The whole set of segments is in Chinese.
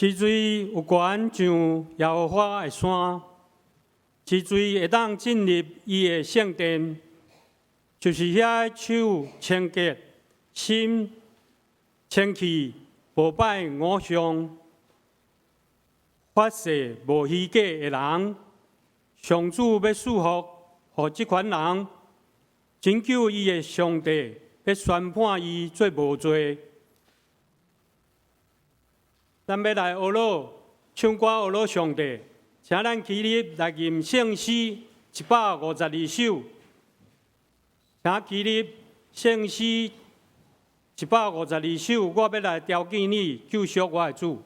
之水有悬像耶和华的山，之水会当进入伊的圣殿，就是遐手清洁、心清气、无拜偶像、发誓无虚假的人。上主要赐福予这款人，拯救伊的上帝要宣判伊做无罪。咱要来学罗唱歌学罗上帝，请咱起立来吟圣诗152首。请起立，圣诗152首，我要来调敬你，救赎我的主。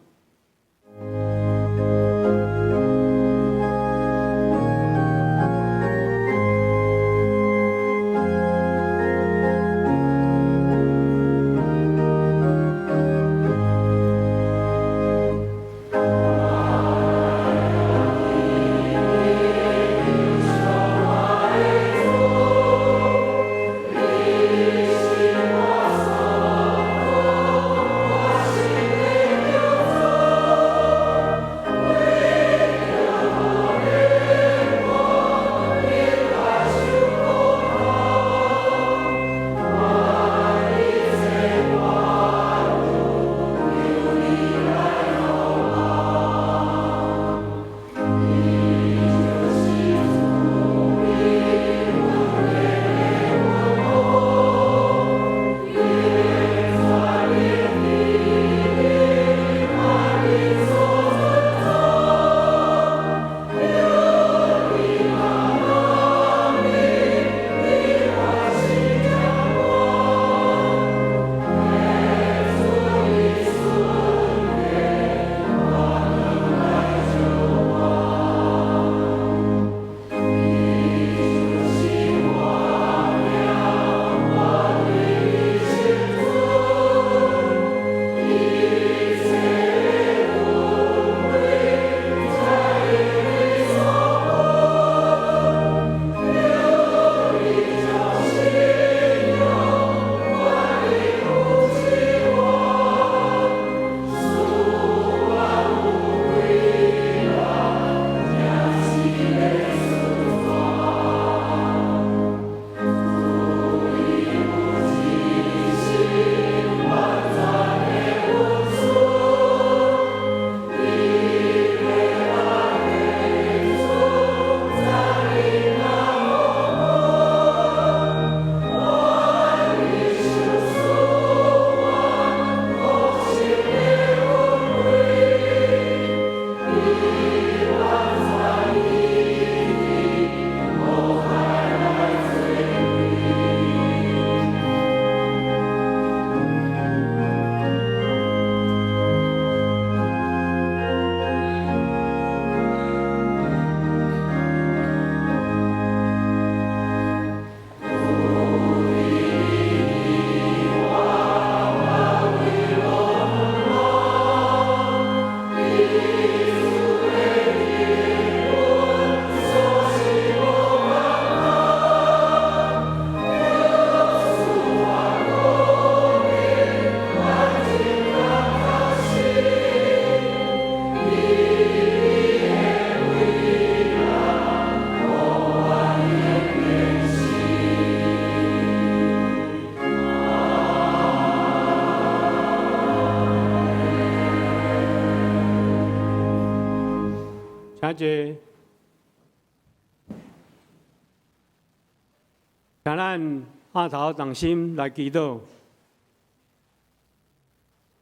请咱下头同心来祈祷。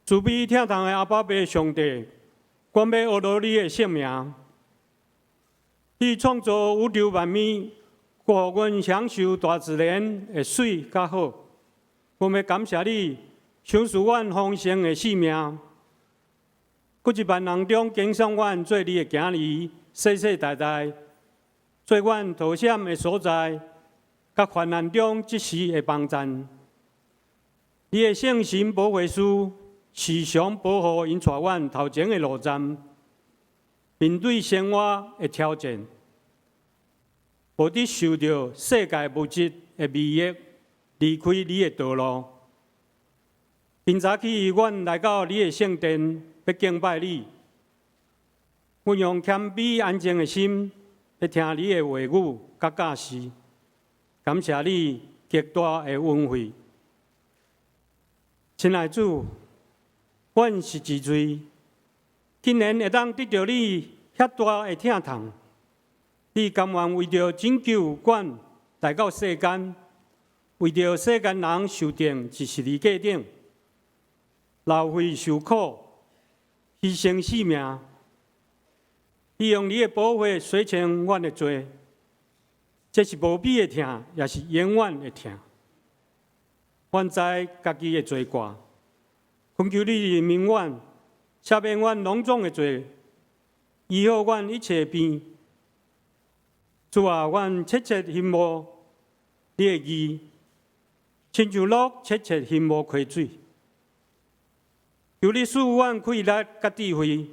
慈悲疼痛的阿爸爸上帝，我要学罗你的圣名，你创造宇宙万物，互阮享受大自然的水较好。我要感谢你，赏赐阮丰盛的性命，搁一万人中拣选阮做你的囝儿，世世代代做阮逃险的所在，甲患难中即时的帮衬。你的圣神保护师时常保护因带阮头前的路站，面对生活的挑战，无伫受到世界物质的迷惑，离开你的道路。今早起，阮来到你的圣殿，要敬拜你，阮用谦卑安静的心来听你的话语甲教示，感谢你极大的恩惠。亲爱的主，阮是自罪，竟然会当得到你遐大的疼痛，你甘愿为着拯救阮来到世间，为着世间人受定一十字架顶，流血受苦，牺牲性命。你用你的宝血洗清阮的罪，这是无比的疼，也是永远的疼。阮知家己的罪过，恳求你怜悯阮，赦免阮拢总的罪，医好阮一切病。主啊，阮切切羡慕你的义，亲像鹿切切羡慕溪水。求你赐阮开力甲智慧，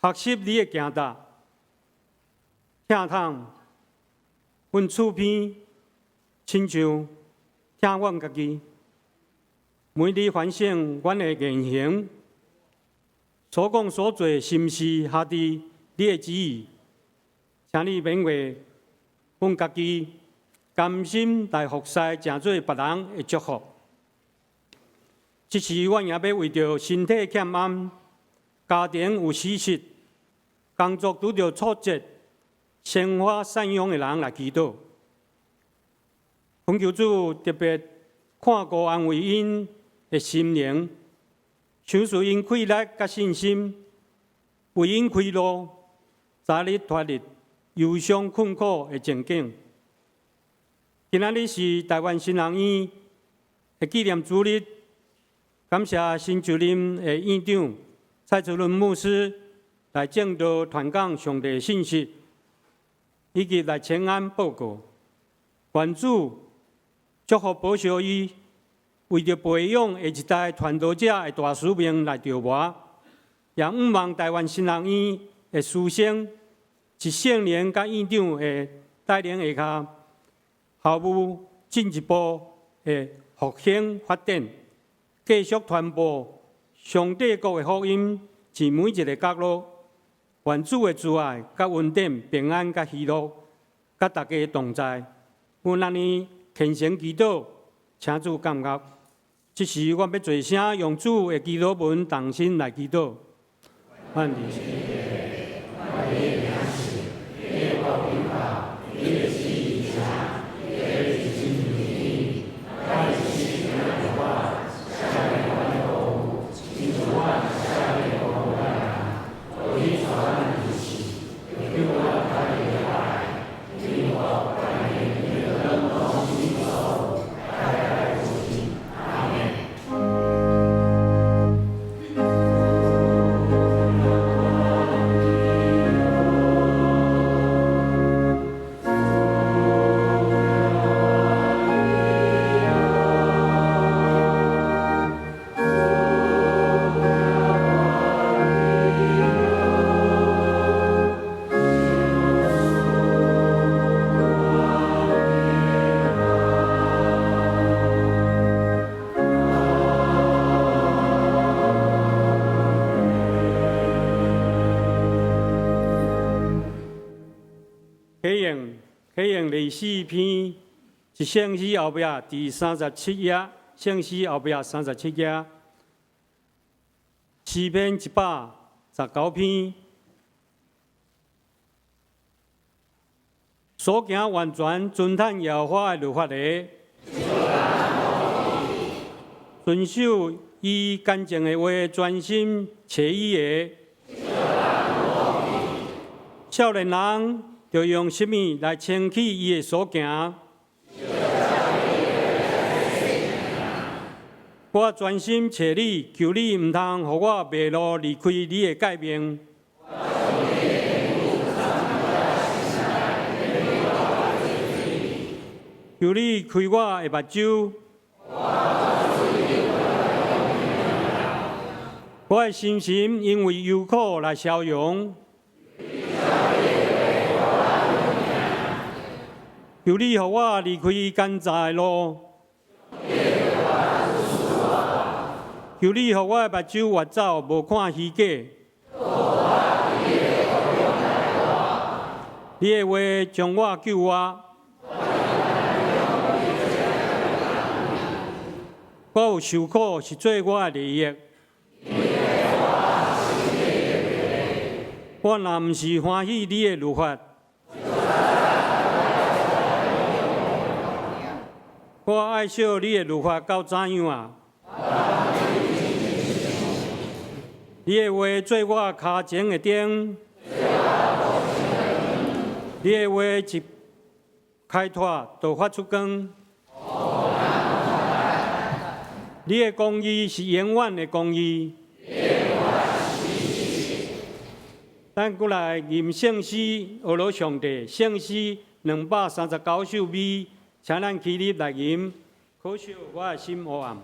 学习你的行道，听痛阮厝边，亲像听阮家己。每日反省阮的言行，所讲所做，是毋是下伫你的旨意？请你免为阮家己甘心来服侍，成做别人的祝福。即时，阮也要为着身体欠安、家庭有死失、工作拄着挫折、生活散养的人来祈祷。恳求主特别看顾安慰因的心灵，赏赐因气力甲信心，为因开路，早日脱离忧伤困苦的情景。今仔日是台湾新人院的纪念主日，感谢新就任的院长蔡主任牧师来正道传讲上帝信息，以及来请安报告。愿主祝福保守伊，为着培养下一代传道者的大使命来着磨，也毋望台湾新人院的师生一少年甲院长的带领下，校务进一步的复兴发展，继续传播上帝国的福音至每一个角落。愿主的慈爱、甲恩典、平安、甲喜乐，甲大家同在。阮安尼虔诚祈祷，请主感觉。即时，我要做声用主的祈祷文同心来祈祷。愿你。启用历史篇一圣诗后壁第37页，圣诗后壁37页，诗篇119篇，所行完全遵探耶和华的律法的，遵守伊干净的话，专心找伊的，少年人。就用什么来称起伊的所行？我专心找你，求你唔通互我迷路离开你的诫命。求你开我的目睭，我的心神因为忧苦来消融。求你予我离开奸诈的路，求你予我的目睭越走，无看虚假。你的话将我救我。我有受苦是做我的利益。我若毋是欢喜你的律法，我爱惜你的律法到怎样啊？你的话做我脚前的灯，你的话一开拓就发出光。你的公义是永远的公义。咱过来吟圣诗，学罗上帝圣诗239首美，请咱起立来吟。可惜我的心黑暗，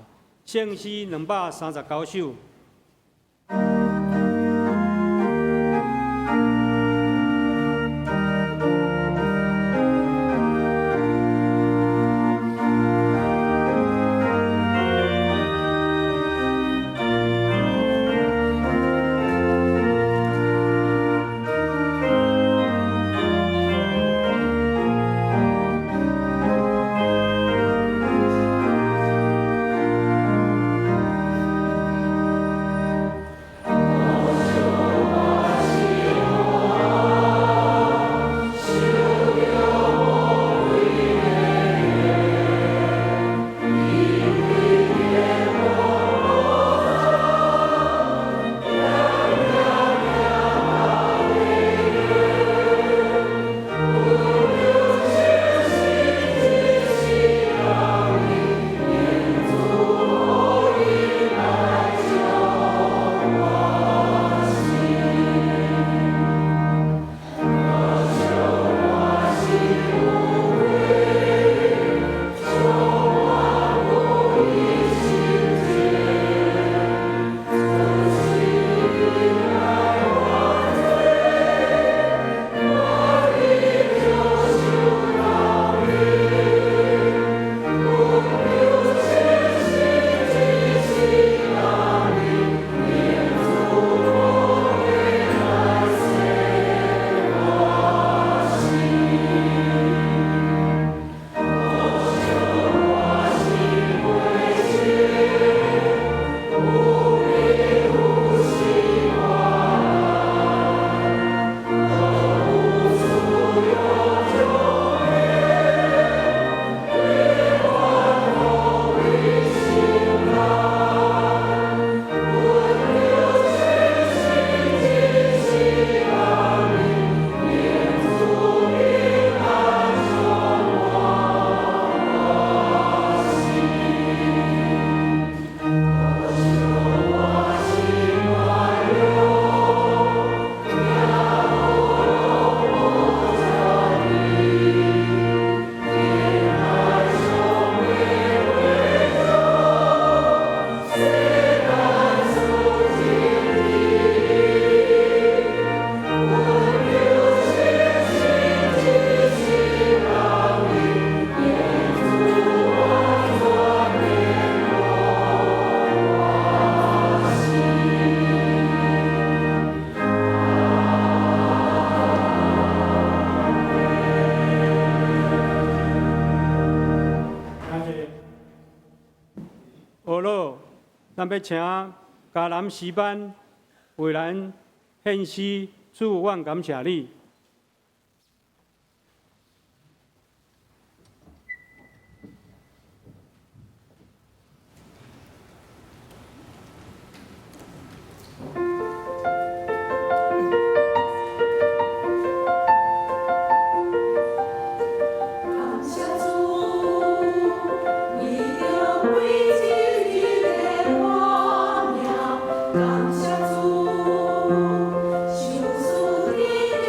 圣诗239首。咱要请嘉南诗班为咱献诗，主，我感谢你。感谢主，救赎你的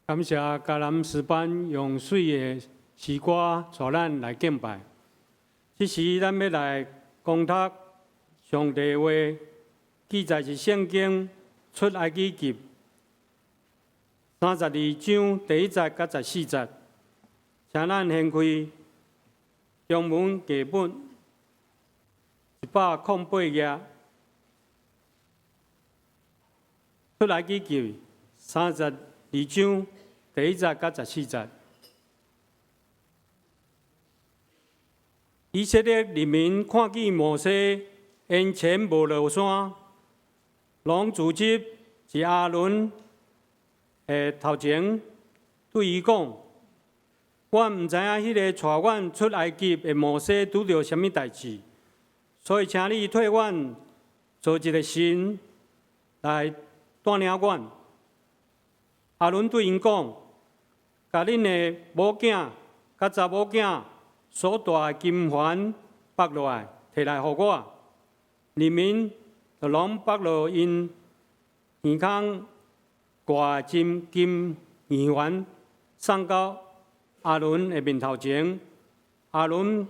感谢迦南诗班用水的诗歌带咱来敬拜。这时，咱要来攻读上帝话，记载是圣经出埃及记32章第1节到14节，请咱掀开中文译本108页，出埃及记32章第1节到14节。以色列人民看见摩西因前无落山，拢聚集在亚伦的头前，对伊讲：“我毋知影迄个带阮出埃及的摩西拄着什么代志，所以请你替阮做一个神来带领阮。”亚伦对因讲：“甲恁的某囝甲查某囝所带的金环拔落来，摕来互我。”人民就拢拔落因耳孔挂金耳环，送到亚伦的面头前。亚伦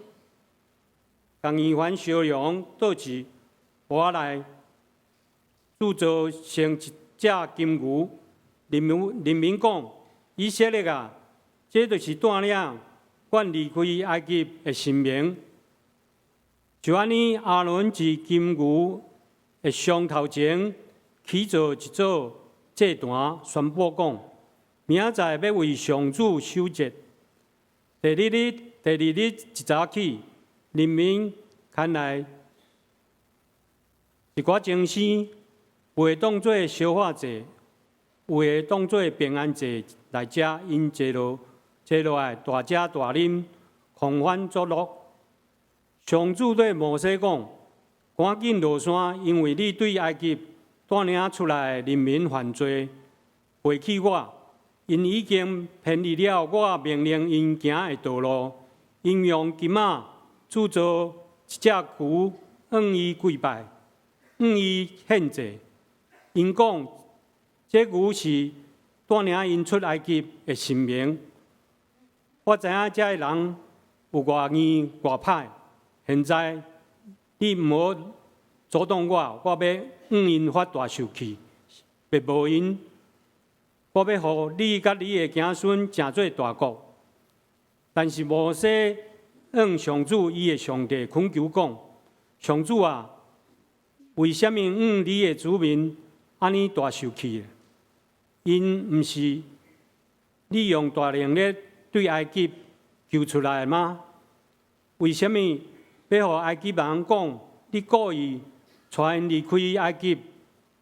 将耳环烧熔，倒入钵内，铸造成一只金牛。人民讲：“以色列啊，这就是带领阮离开埃及的神明。”就安尼，亚伦伫金牛的上头前起造一座祭坛，宣布讲：明仔载要为上主守节。第二日一早起，人民牵来一寡精星，有的当作烧化祭，有的当作平安祭来食，因坐落来大食大啉，狂欢作乐。上主对摩西讲：“赶紧落山，因为你对埃及带领出来的人民犯罪，背弃我，因已经偏离了我命令因行的道路。因用金仔铸造一只牛，向伊跪拜，向伊献祭。因讲，这牛是带领因出埃及的神明。我知影这人有偌硬偌歹。现在你毋好阻挡我，我要向因发大受气，别无因。我要互你甲你的子孙成做大国。”但是摩西向上主伊的上帝恳求讲：“上主啊，为什么你的子民安尼大受气？因毋是你用大能力对埃及救出来吗？为什么要互埃及人讲你故意带因离开埃及，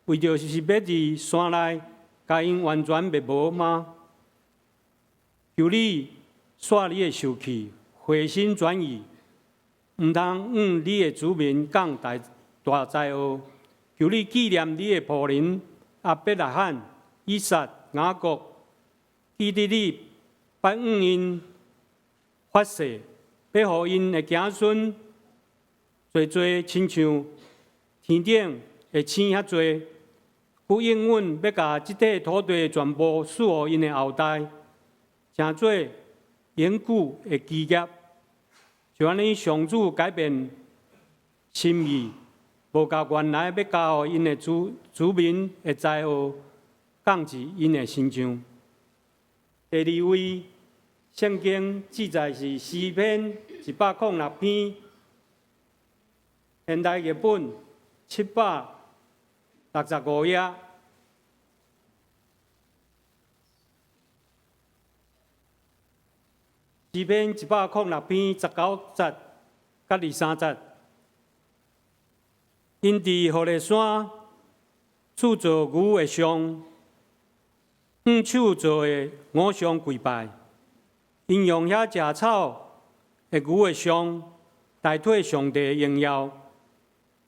为着是要伫山内甲因完全灭无吗？求你煞你的受气，回心转意，毋通你的子民讲大灾厄。求你纪念你的仆人亚伯拉罕、以撒、雅各，记得你捌因发誓，要互因的子孙多亲像天顶的星遐多。不应允要甲即块土地全部赐予因的后代，成做永久的基业。就安尼，上主改变心意，无甲原来要交予因的子民的灾厄降至因的身上。第二位，圣经记载是诗篇106篇，现代译本765页。诗篇106篇19节到23节。因伫何烈山铸造牛的像，用手做的偶像跪拜，因用遐食草的牛的像代替上帝的荣耀。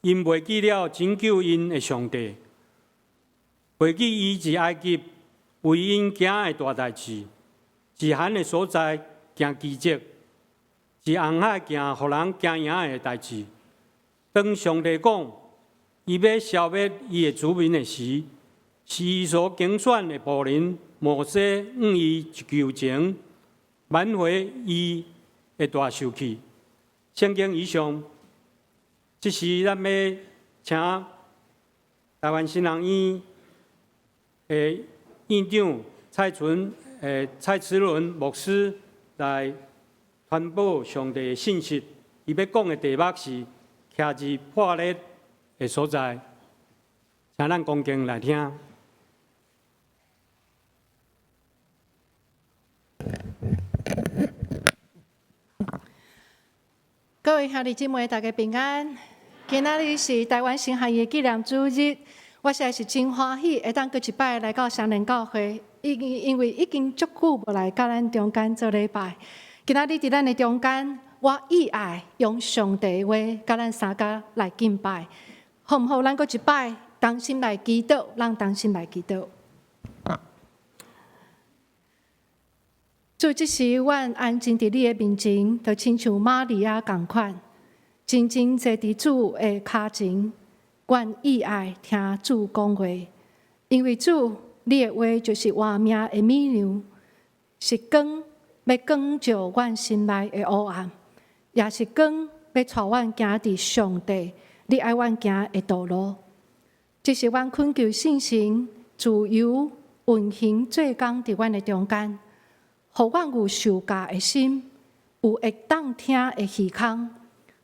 因袂记了拯救因的上帝，袂记伊伫埃及为因行的大代志，伫罕的所在行奇迹，伫红海行互人惊赢的代志。当上帝讲伊要消灭伊的子民的时，是伊所拣选的仆人摩西向伊求情，挽回伊的大受气。圣经以上，这是咱要请台湾新人院的院长蔡慈伦牧师来传播上帝的信息。伊要讲的题目是徛伫破裂的所在，请咱恭敬来听。各位兄弟姊妹，大家平安。今仔日是台湾新学院纪念主日，我实在是真欢喜，会当搁一摆来到双连教会，因为已经足久无来到咱中间做礼拜。今仔日伫咱的中间，我意爱用上帝的话，甲咱三家来敬拜，好毋好？咱搁一摆同心来祈祷，咱同心来祈祷。主，即时阮安静伫你的面前，就亲像玛利亚共款，真正坐伫主的脚前。阮意爱听主讲话，因为主，你的话就是活命的米粮，是光，要光照阮心内的黑暗，也是光，要带阮行伫上帝你爱阮行的道路。这是阮恳求圣神自由运行做工伫阮的中间。互阮有受教的心，有会当听的耳孔，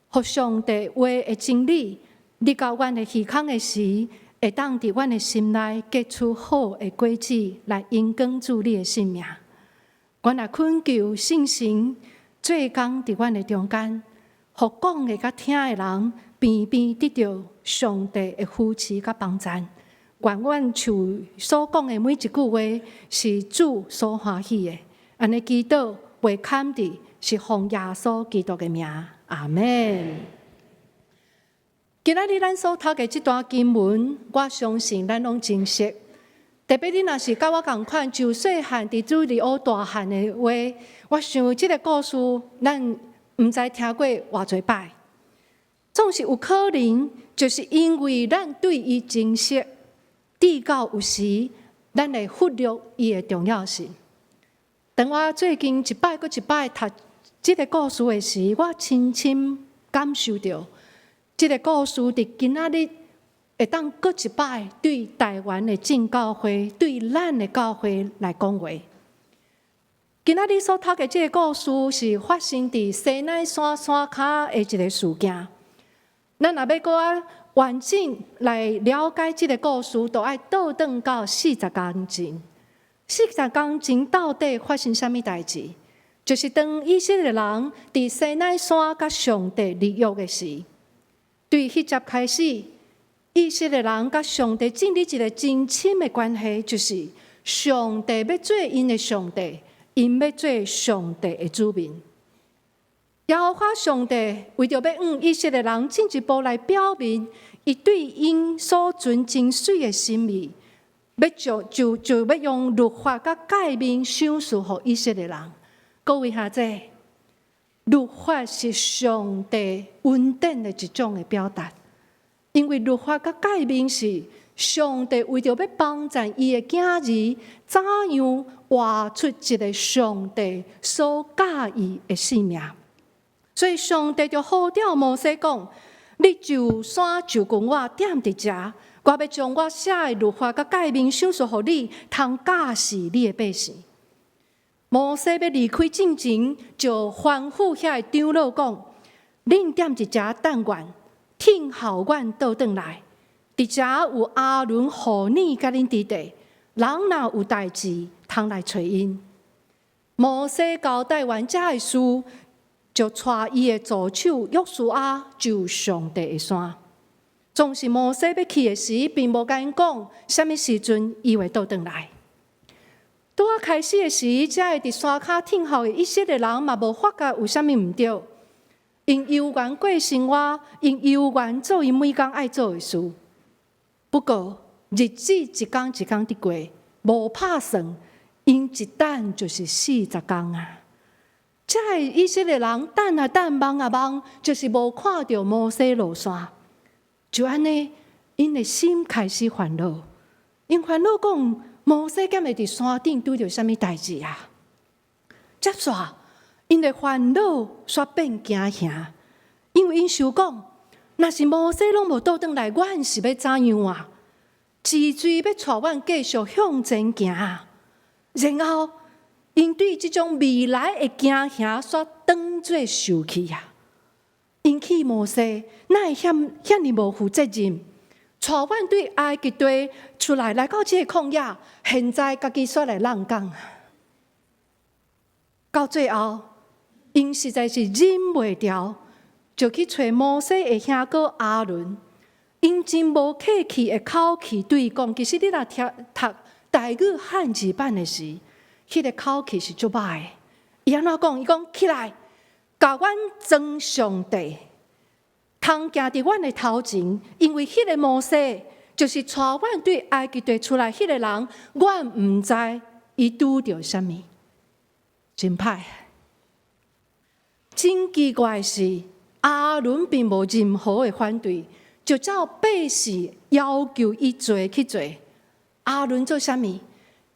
互上帝话的真理，你到阮的耳孔的时，会当伫阮的心内结出好的果子，来因光主你的性命。阮也恳求圣神做工伫阮的中间，互讲的甲听的人，边边得到上帝的扶持甲帮助。愿阮像所讲的每一句话，是主所欢喜的。安尼祈祷为坎的是奉耶稣基督的名，阿门。今仔日咱所读的这段经文，我相信咱拢真熟。特别你若是甲我同款，就细汉伫主里学大汉的话，我想这个故事咱毋知听过偌侪摆。总是有可能，就是因为咱对伊真熟，至到有时咱会忽略伊的重要性。当我最近一摆又一摆读这个故事的时，我深深感受到，这个故事伫今仔日会当搁一摆对台湾的正教会、对咱的教会来讲话。今仔日所读的这个故事是发生伫西奈山山骹的一个事件。咱若要搁完整来了解这个故事，就要倒转到40工前。40工前到底发生什么代志？就是当以色列人伫西奈山甲上帝立约的时，对迄节开始，以色列人甲上帝建立一个真亲的关系，就是上帝要做因的上帝，因要做上帝的子民。耶和华上帝为着要让以色列人进一步来表明，伊对因所存真水的心意。就要用律法甲诫命赏赐予以色列人。各位兄弟，律法是上帝恩典的一种的表达，因为律法甲诫命是上帝为着要帮助伊的囝儿怎样活出一个上帝所喜意的性命。所以上帝就呼召摩西讲：“你就山就跟我踮伫遮。”我要将我写的律法甲诫命赏赐予你，通教示你的百姓。摩西要离开进前，就吩咐遐个长老讲：“恁踮一遮等阮，听候阮倒转来。伫遮有阿伦护你甲恁弟弟，人若有代志，通来找因。”摩西交代完这个事，就带伊的助手约书亚就上帝的山。总是摩西要去的时，并无甲因讲什么时阵伊会倒转来。拄啊开始的时，才会伫山骹听候的以色列人嘛无发觉有啥物毋对，因悠然过生活，因悠然做因每工爱做的事。不过日子一天一天地过，无拍算，因一等就是40天啊！这以色列人等啊等，望啊望，就是无看到摩西落山。就安尼，因的心开始烦恼。因烦恼讲：摩西敢会伫山顶拄着啥物代志啊？接煞，因的烦恼煞变惊吓，因为因想讲，若是摩西拢无倒转来，阮是要怎样啊？之最要带阮继续向前行，然后因对即种未来的惊吓煞当作受气啊！因起摩西，哪会遐尼无负责任？带阮对埃及地出来到这个旷野，现在家己煞来浪讲。到最后，因实在是忍袂牢，就去找摩西的兄哥阿伦。因真无客气的口气对伊讲，其实你若读台语汉字版的时，迄个口气是足歹的。伊安怎讲？伊讲起来，甲阮装上帝。通行伫阮的头前，因为迄个摩西就是带阮对埃及地出来迄个人，阮毋知伊拄着啥物，真歹。真奇怪的是，阿伦并无任何的反对，就照百姓要求伊做去做。阿伦做啥物？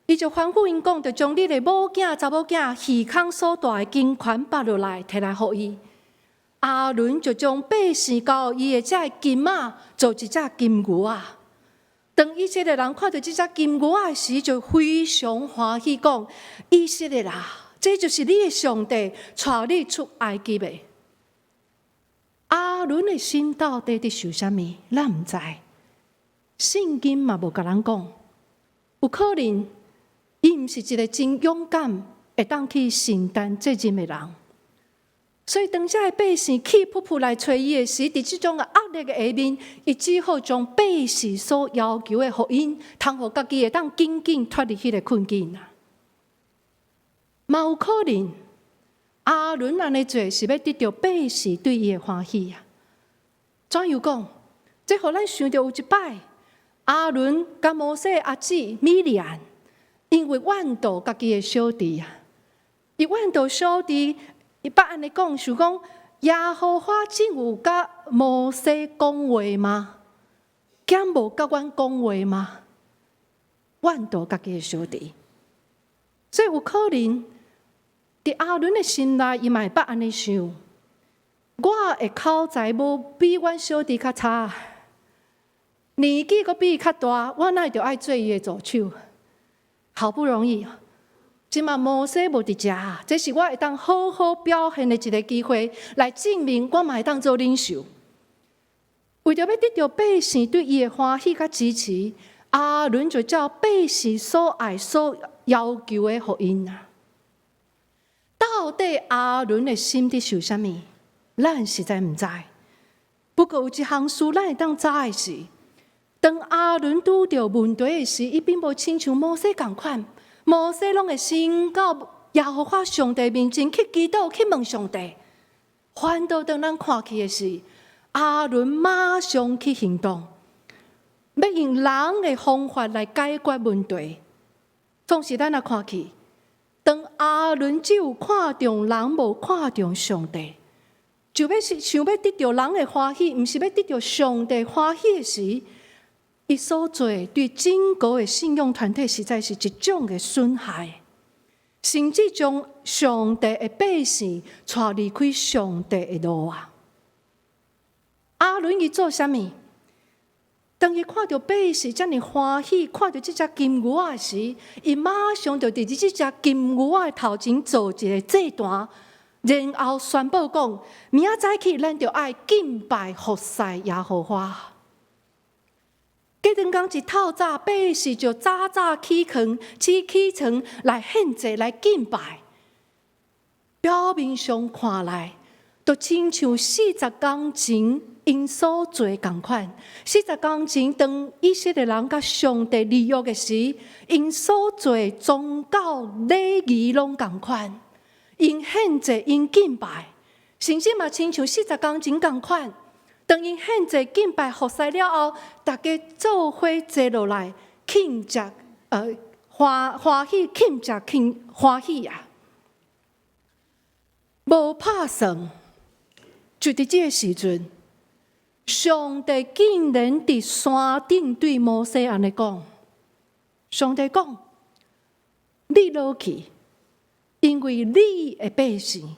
伊就吩咐因讲，就将你的某囝、查某囝耳孔所戴的金环拔落来，摕来互伊。阿伦就将百姓交伊的这金仔做一只金牛啊！当以色列人看到这只金牛仔时，就非常欢喜，讲：以色列啊，这就是你的上帝，带你出埃及的。阿伦的心到底伫想啥物？咱毋知，圣经嘛无甲咱讲。有可能，伊毋是一个真勇敢，会当去承担责任的人。所以，当这个百姓气扑扑来找伊的时，伫这种压力的下面，伊只好将百姓所要求的福音，通互家己会当紧紧脱离迄个困境啊。嘛有可能，阿伦安尼做是要得到百姓对伊的欢喜啊。怎样讲？这互咱想到有一摆，阿伦甲摩西阿姊米利暗，因为怨妒家己的小弟啊，伊怨妒小弟。伊捌安尼讲，想讲耶和华真有甲摩西讲话吗？敢无甲阮讲话吗？怨妒家己的小弟，所以有可能伫阿伦的心内，伊嘛会捌安尼想：我的口才无比阮小弟较差，年纪阁比伊较大，我哪会着爱做伊的助手？好不容易。即马摩西无伫遮，这是我会当好好表现的一个机会，来证明我嘛会当做领袖。为着要得到百姓对伊的欢喜甲支持，阿伦就照百姓所爱所要求的福音啊。到底阿伦的心伫想啥物？咱实在毋知。不过有一项事咱会当知的是，当阿伦拄着问题的时，伊并无亲像摩西同款。摩西拢会先到耶和华上帝面前去祈祷，去问上帝。反倒当咱看起的是，阿伦马上去行动，要用人的方法来解决问题。总是咱来看起，当阿伦只有看重人，无看重上帝，就要是想要得到人的欢喜，毋是要得到上帝欢喜的时。伊所做对整个的信仰团体实在是一种的损害，甚至将上帝的百姓带离开上帝的路啊！阿伦伊做啥物？当伊看到百姓遮尔欢喜，看到这只金牛仔时，伊马上就伫这只金牛仔头前做一个祭坛，然后宣布讲：明仔早起，咱就爱敬拜服侍耶和华。隔顿讲一透早，百姓就早早起床来献祭来敬拜。表面上看来，就亲像40工前因所做同款。40工前，当以色列人甲上帝立约的时，因所做宗教礼仪拢同款，因献祭因敬拜，甚至嘛亲像40工前同款。当因献祭敬拜服侍了后，大家做伙坐落来庆祝，欢喜庆祝欢喜啊！无拍算，就伫这个时阵，上帝竟然伫山顶对摩西安尼讲：上帝讲：“你落去，因为你的百姓，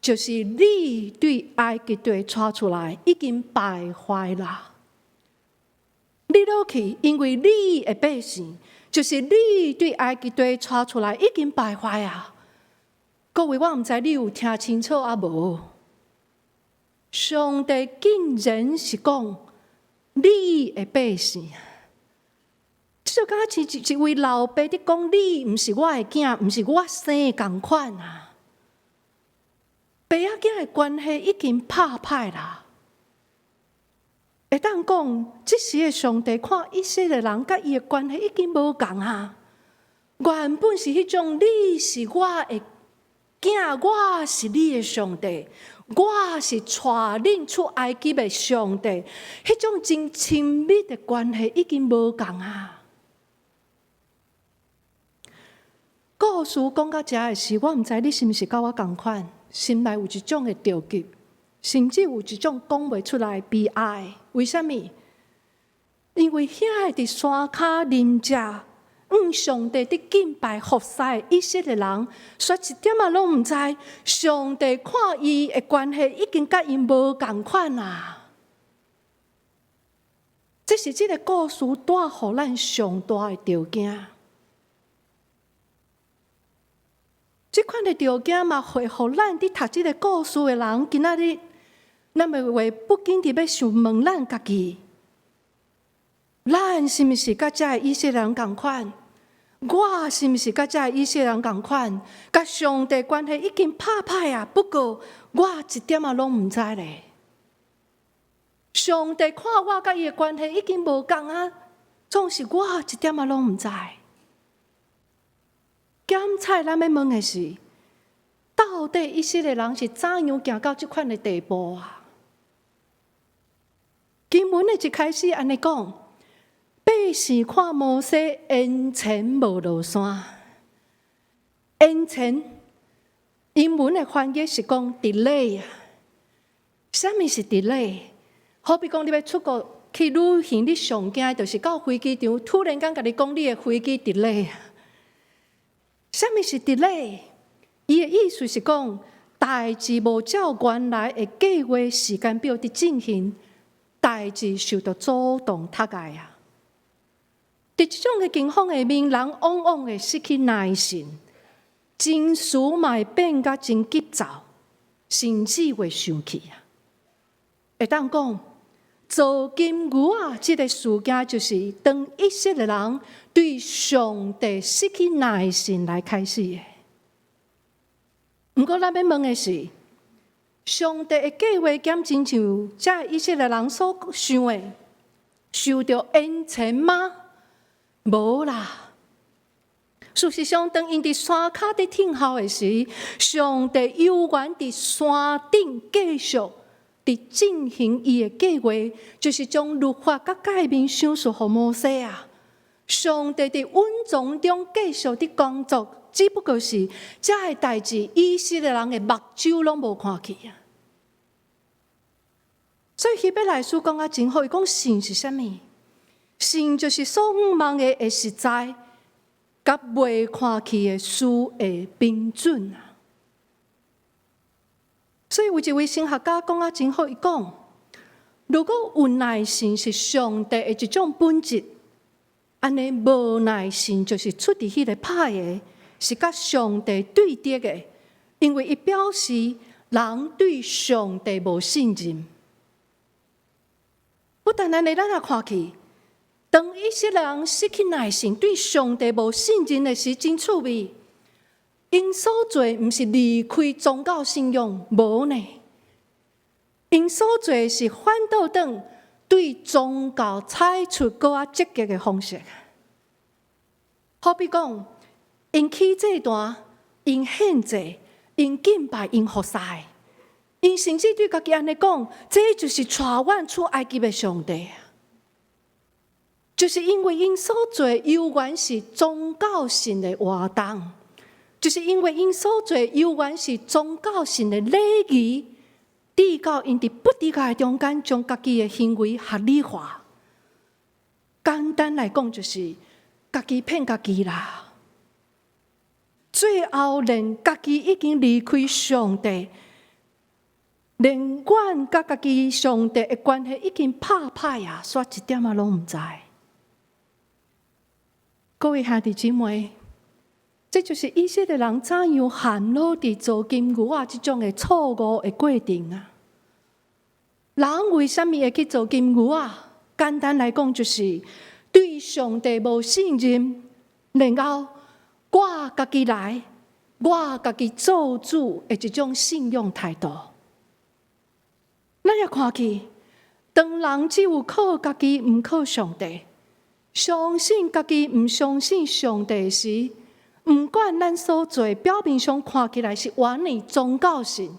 就是你对埃及地带出来，已经败坏了。你落去，因为你的百姓，就是你对埃及地带出来，已经败坏啊！”各位，我唔知你有听清楚啊无？上帝竟然是讲你的百姓，这就敢是一位老爸在讲你，唔是我的囝，唔是我生的同款啊！爸仔囝的关系已经拍歹啦。会当讲，这时的上帝看以色列人甲伊的关系已经无共啊。原本是迄种你是我的囝，我是你的上帝，我是带恁出埃及的上帝，迄种真亲密的关系已经无共啊。故事讲到这的时，我唔知你是毋是甲我同款，心内有一种的着急，甚至有一种讲袂出来悲哀。为什么？因为遐伫山骹啉食。上帝伫敬拜服侍以色列人，却一点仔拢唔知。上帝看伊的关系已经甲因无共款啊！这是这个故事带互咱上大的条件。这款的条件嘛，会互咱伫读这个故事的人，今仔日，咱们会不禁地要想问咱家己：咱是毋是甲这以色列人共款？我是毋是甲这以色列人共款？甲上帝关系已经拍歹啊！不过我一点仔拢唔知咧。上帝看我甲伊的关系已经无共啊，总是我一点仔拢唔知。检菜咱要问的是，到底以色列人是怎样行到这款的地步啊？经文的一开始安尼讲。百姓看摩西烟尘无落山，烟尘英文的翻译是讲 delay 啊。什么是 delay？ 好比讲你要出国去旅行，你上惊就是到飞机场突然间甲你讲你的飞机 delay 啊。什么是 delay？ 伊的意思是讲代志无照原来的计划时间表伫进行，代志受到主动阻碍啊。在这种的情况下面，人往往会失去耐心，情绪嘛会变甲真急躁，甚至会生气啊。会当讲，做金牛啊，这个事件就是当以色列人对上帝失去耐心来开始的。不过，咱要问的是，上帝的计划减亲像这以色列人所想的，受到严惩吗？无啦。事实上，当因伫山骹伫听候的时，上帝悠然伫山顶继续伫进行伊的计划，就是将律法甲诫命上述给摩西啊。上帝伫稳重中继续伫工作，只不过是这个代志，以色列人的目睭拢无看去啊。所以希伯来书讲啊真好，伊讲信是啥物？信就是所望的会实在，甲未看去的事会标准啊。所以有一位神学家讲啊真好，伊讲，如果有耐心是上帝的一种本质，安尼无耐心就是出伫迄个歹的，是甲上帝对敌的，因为伊表示人对上帝无信任。不但安尼，咱也看去。当以色列人失去耐心，对上帝无信任的时，真趣味。因所做毋是离开宗教信仰，无呢。因所做是反倒转对宗教采取更加积极的方式。好比讲，因起祭坛，因献祭，因敬拜，因服侍，因甚至对家己安尼讲，这就是带阮出埃及的上帝。就是因为因所做有原是宗教性的活动，就是因为因所做有原是宗教性的礼仪，抵到因伫不抵到的中间，将家己的行为合理化。简单来讲，就是家己骗家己啦。最后连家己已经离开上帝，连阮甲家己上帝的关系已经拍歹啊，煞一点仔拢毋知。各位兄弟姊妹，这就是以色列人怎样陷落伫做金牛啊这种的错误的过程啊！人为什么会去做金牛啊？简单来讲，就是对上帝无信任，然后我家己来，我家己做主的一种信用态度。咱也看去，当人只有靠家己，毋靠上帝，相信家己，毋相信上帝时，毋管咱所做表面上看起来是偌尼宗教性，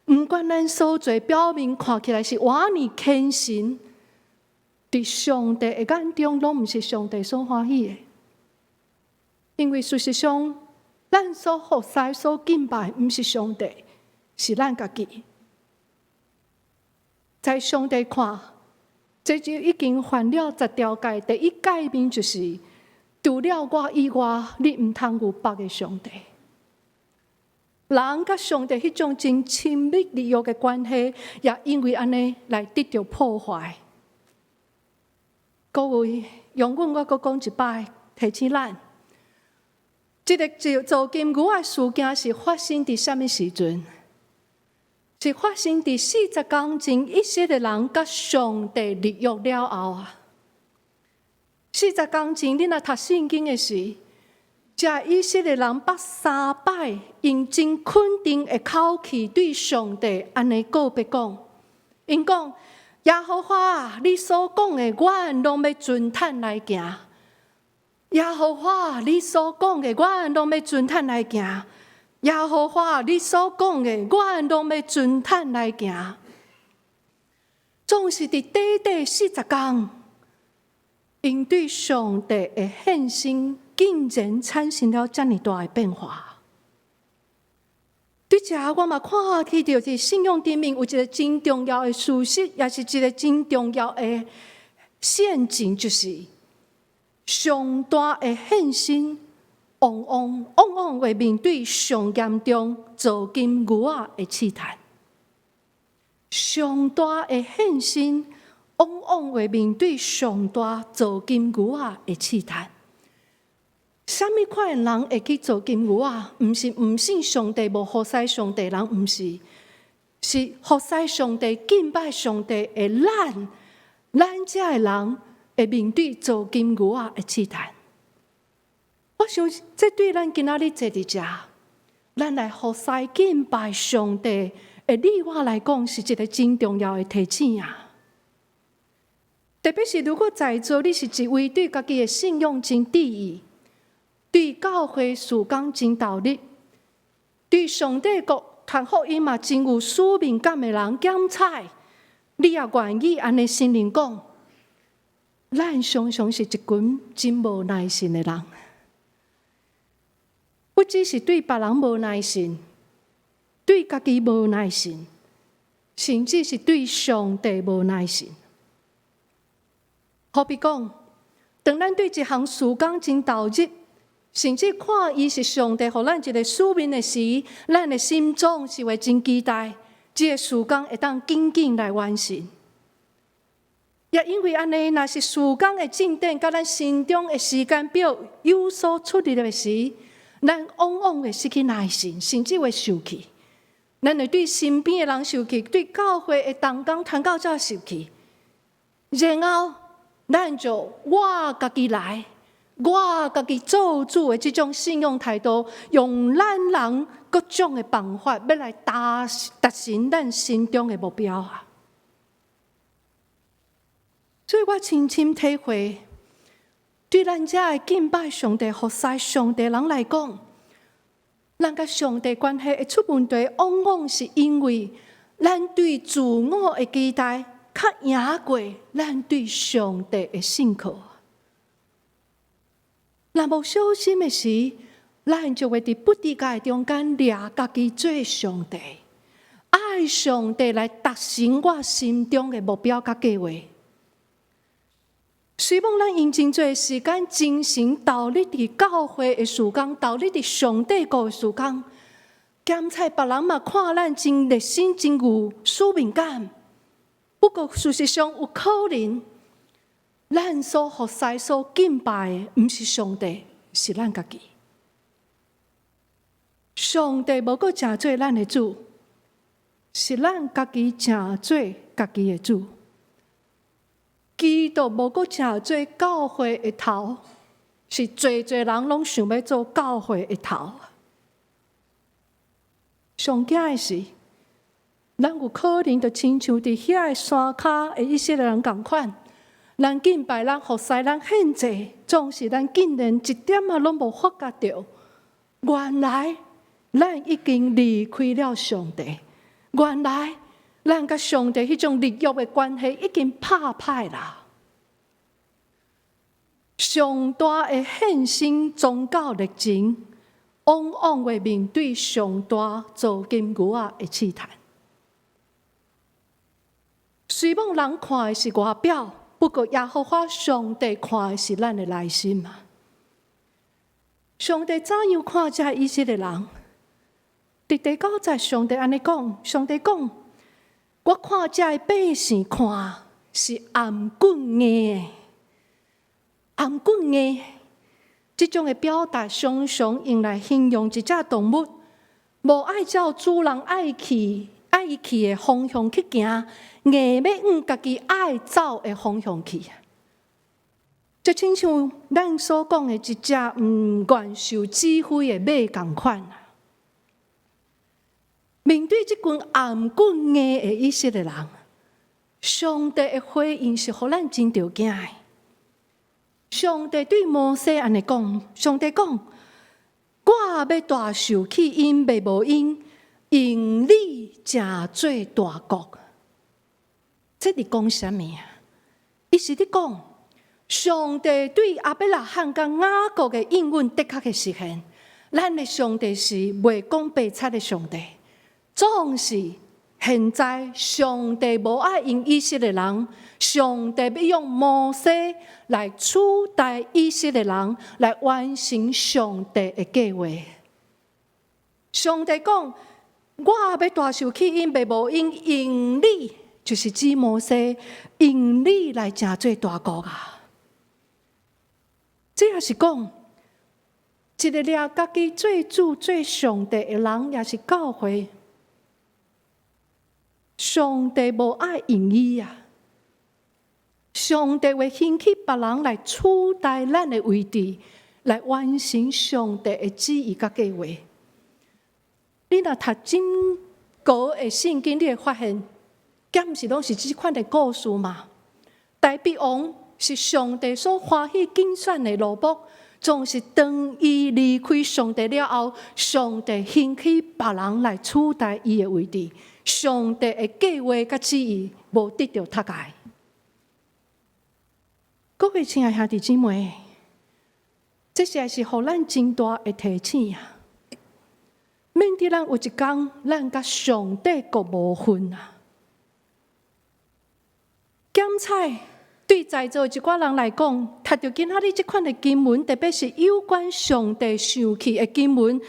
毋管咱所做表面看起来是偌尼虔诚，伫上帝的眼中，拢毋是上帝所欢喜的。因为事实上，咱所服侍、所敬拜，毋是上帝，是咱家己。在上帝看，这就已经犯了10条戒。第一诫命就是：除了我以外，你毋通有别个上帝。人甲上帝迄种真亲密利益的关系，也因为安尼来得到破坏。各位，容阮我阁讲一摆，提醒咱，这个做金牛的事件是发生伫什么时阵？是发生伫40天前，以色列人甲上帝立约了后啊。40天前，你若读圣经的时，这以色列人捌3摆用真肯定的口气对上帝安尼告别讲，因讲：耶和华啊，你所讲的，阮拢要遵坦来行。耶和华，你所讲的，阮拢要遵坦来行。耶和华，你所讲的，阮拢要遵坦来行。总是伫短短40天，因对上帝的献身，竟然产生了这么大的变化。对这我嘛看起就是信仰顶面有一个真重要的事实，也是一个真重要的陷阱，就是上大的献身，往往会面对上严重做金牛仔的试探。上大的献身，往往会面对上大做金牛仔的试探。什么款的人会去做金牛仔？毋是毋信上帝、无服侍上帝人，毋是，是服侍上帝、敬拜上帝的咱这的人会面对做金牛仔的试探。我想，这对咱今仔日坐伫遮，咱来服侍敬拜上帝的你我来讲，是一个真重要的提醒啊！特别是如果在座你是一位对家己的信仰真伫意，对教会事工真投入，对上帝国传福音嘛真有使命感的人，检采，你也愿意安尼心灵讲，咱常常是一群真无耐心的人。不只是对别人无耐心，对家己无耐心，甚至是对上帝无耐心。好比讲，当咱对一项事工真投入，甚至看伊是上帝给咱一个使命的时，咱的心总是会真期待，这个事工会当紧紧来完成。也因为安尼，若是事工的进展甲咱心中的时间表有所出入的时，咱往往会失去耐心，甚至会受气。咱会对身边的人受气，对教会的同工传教者受气。然后，咱就我家己来，我家己做主的这种信用态度，用咱人各种的办法，要来达成咱心中的目标啊！所以我深深体会。对咱这的敬拜上帝、服侍上帝人来讲，咱甲上帝关系会出问题，往往是因为咱对自我的期待较赢过咱对上帝的信靠。若无小心的时，咱就会伫不知觉中间掠家己做上帝，爱上帝来达成我心中的目标甲计划。希望咱用真侪时间精神投入伫教会的事工，投入伫上帝国的事工，检采别人嘛看咱真热心、真有使命感。不过事实上有可能，咱所服侍、所敬拜的，毋是上帝，是咱家己。上帝无过诚做咱的主，是咱家己诚做家己的主。基督无过诚做教会的头，是侪人拢想要做教会的头。上惊的是，咱有可能就亲像伫遐个山骹的以色列人共款，咱敬拜、咱服侍、咱献祭，总是咱竟然一点仔拢无发觉到，原来咱已经离开了上帝。原来咱甲上帝迄种立约的关系已经拍歹啦。上大的献身宗教热情，往往会面对上大做金牛仔的试探。虽望人看的是外表，不过耶和华上帝看的是咱的内心嘛。上帝怎样看这以色列人？伫第9节，上帝安尼讲：上帝讲，我看这的百姓看是颔棍硬的，颔棍硬。这种的表达常常用来形容一只动物，无爱照主人爱去的方向去行，硬要往家己爱走的方向去。就亲像咱所讲的一只毋愿受指挥的马同款。面对这群颔棍硬的以色列人，上帝的回应是互咱真着惊的。上帝对摩西安尼讲：上帝讲，我要大受气，因袂无因，用你诚做大国。这伫讲啥物啊？伊是伫讲，上帝对亚伯拉罕甲雅各的应允的确会实现。咱的上帝是袂讲白贼的上帝。总是现在，上帝无爱用以色列人，上帝要用摩西来取代以色列人，来完成上帝的计划。上帝讲：我要大受气，因袂无因，用你就是指摩西，用你来成做大国啊！这也是讲，一个掠家己做主、做上帝的人，也是教会。上帝无爱用伊啊！上帝会兴起别人来取代咱的位置，来完成上帝的旨意甲计划。你若读真古的圣经，你会发现，敢毋是拢是这款的故事嘛？大卫王是上帝所欢喜拣选的奴仆，总是当伊离开上帝了后，上帝兴起别人来取代伊的位置。上帝的计划甲旨意无得到覆盖。各位亲爱兄弟姊妹，这也是互咱真大的提醒啊！免得咱有一天，咱甲上帝国无分啊！检采对在座一寡人来讲，读到今仔日这款的经文，特别是有关上帝生气的经文，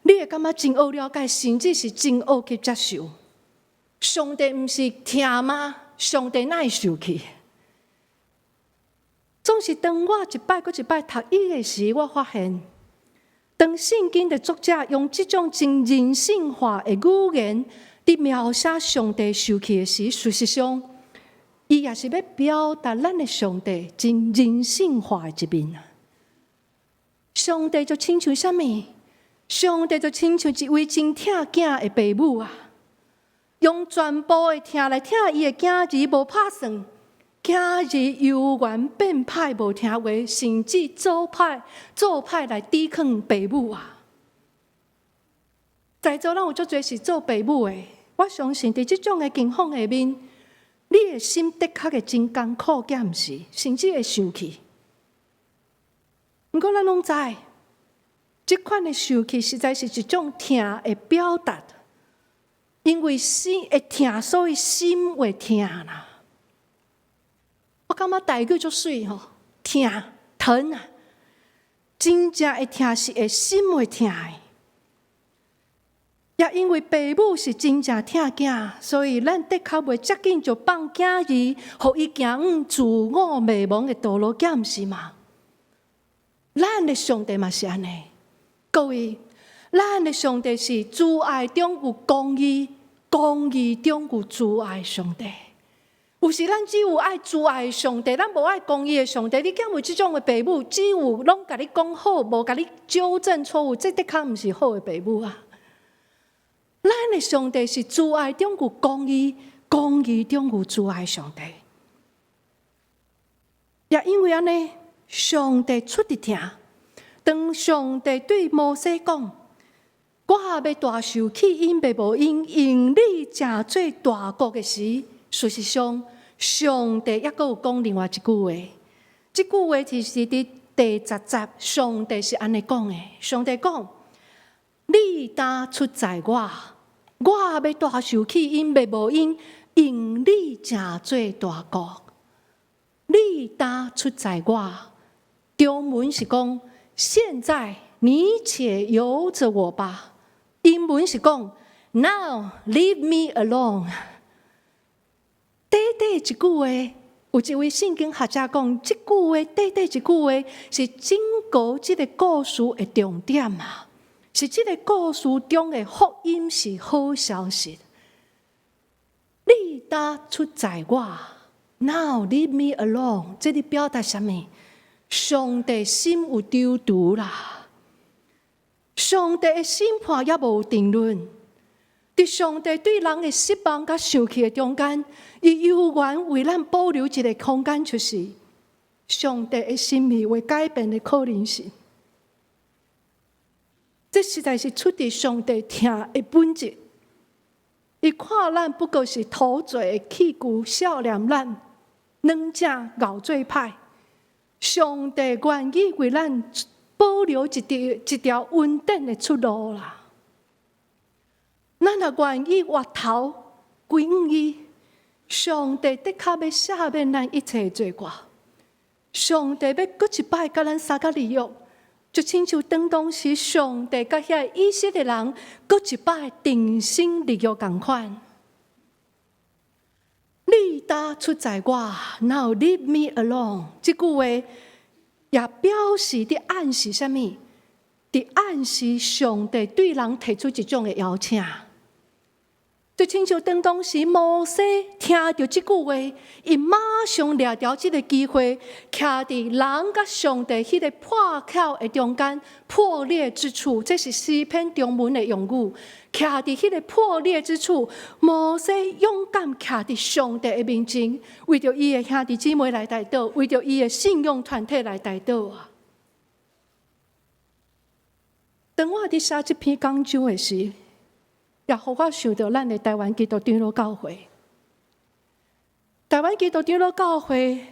你会感觉真好了解，甚至是真好去接受。上帝毋是疼吗？上帝哪会生气？总是当我一摆又一摆读伊的时，我发现，当圣经的作者用这种真人性化的语言伫描写上帝生气的时，事实上，伊也是要表达咱的上帝真人性化的一面啊。上帝就亲像啥物？上帝就亲像一位真疼囝的父母啊！用全部的疼来疼伊的囝儿，无拍算，囝儿犹原变歹无听话，甚至做歹来抵抗父母啊！在座咱有足侪是做父母的，我相信伫这种的情况下面，你的心的确会真艰苦，敢毋是？甚至会生气。不过咱拢知，这款的生气实在是一种疼的表达。因为心会疼，所以心会疼啦。我感觉台语足水吼，疼疼啊，真正会疼是会心会疼的。也因为父母是真正疼囝，所以咱的确袂接紧就放囝儿，互伊行自我灭亡的道路，敢毋是嘛？咱的上帝嘛是安尼，各位，咱的上帝是慈爱中有公义，公义中有慈爱上帝。有时咱只有爱慈爱的上帝，咱无爱公义的上帝。你敢有这种的父母？只有拢甲你讲好，无甲你纠正错误，这的确毋是好的父母啊！咱的上帝是慈爱中有公义，公义中有慈爱上帝。也因为安尼，上帝出的疼。当上帝对摩西讲：“我要大受气，因别无因你成做大国的时，事实上，上帝也阁有讲另外一句话。这句话其实伫第10节，上帝是安尼讲的：上帝讲。你担出在我要大受气，因别无因你成做大国。你担出在我，中文是讲现在你且由着我吧。英文是讲 Now leave me alone。短短一句话，有一位圣经学者讲，这句话短短一句话是整个这个故事的重点啊。是这个故事中的福音是好消息。你担出在我 ，Now leave me alone。这里表达什么？上帝心有丢毒啦，上帝的审判也无定论。在上帝对人的失望甲生气的中间，伊悠然为咱保留一个空间，就是上帝的心意会改变的可能性。这实在是出自上帝疼的本质。伊看咱不过是土罪的器具，笑脸咱软正咬最歹。上帝愿意为咱保留一条稳定的出路啦。咱也愿意回头归向伊。上帝的确要赦免咱一切罪过。上帝要搁一摆甲咱三角立约。就亲像当时上帝甲遐以色列人搁一摆定心立约同款。你担出在我 ，Now leave me alone。这句话也表示伫暗示什么？伫暗示上帝对人提出一种的邀请。就亲像当时摩西听到这句话，伊马上抓住这个机会，徛伫人甲上帝迄个破口的中间，破裂之处，这是诗篇中文的用语。徛伫迄个破裂之处，摩西勇敢徛伫上帝的面前，为着伊的兄弟姊妹来代祷，为着伊的信仰团体来代祷啊！当我伫写这篇讲章的时，也互我想到咱的台湾基督长老教会。台湾基督长老教会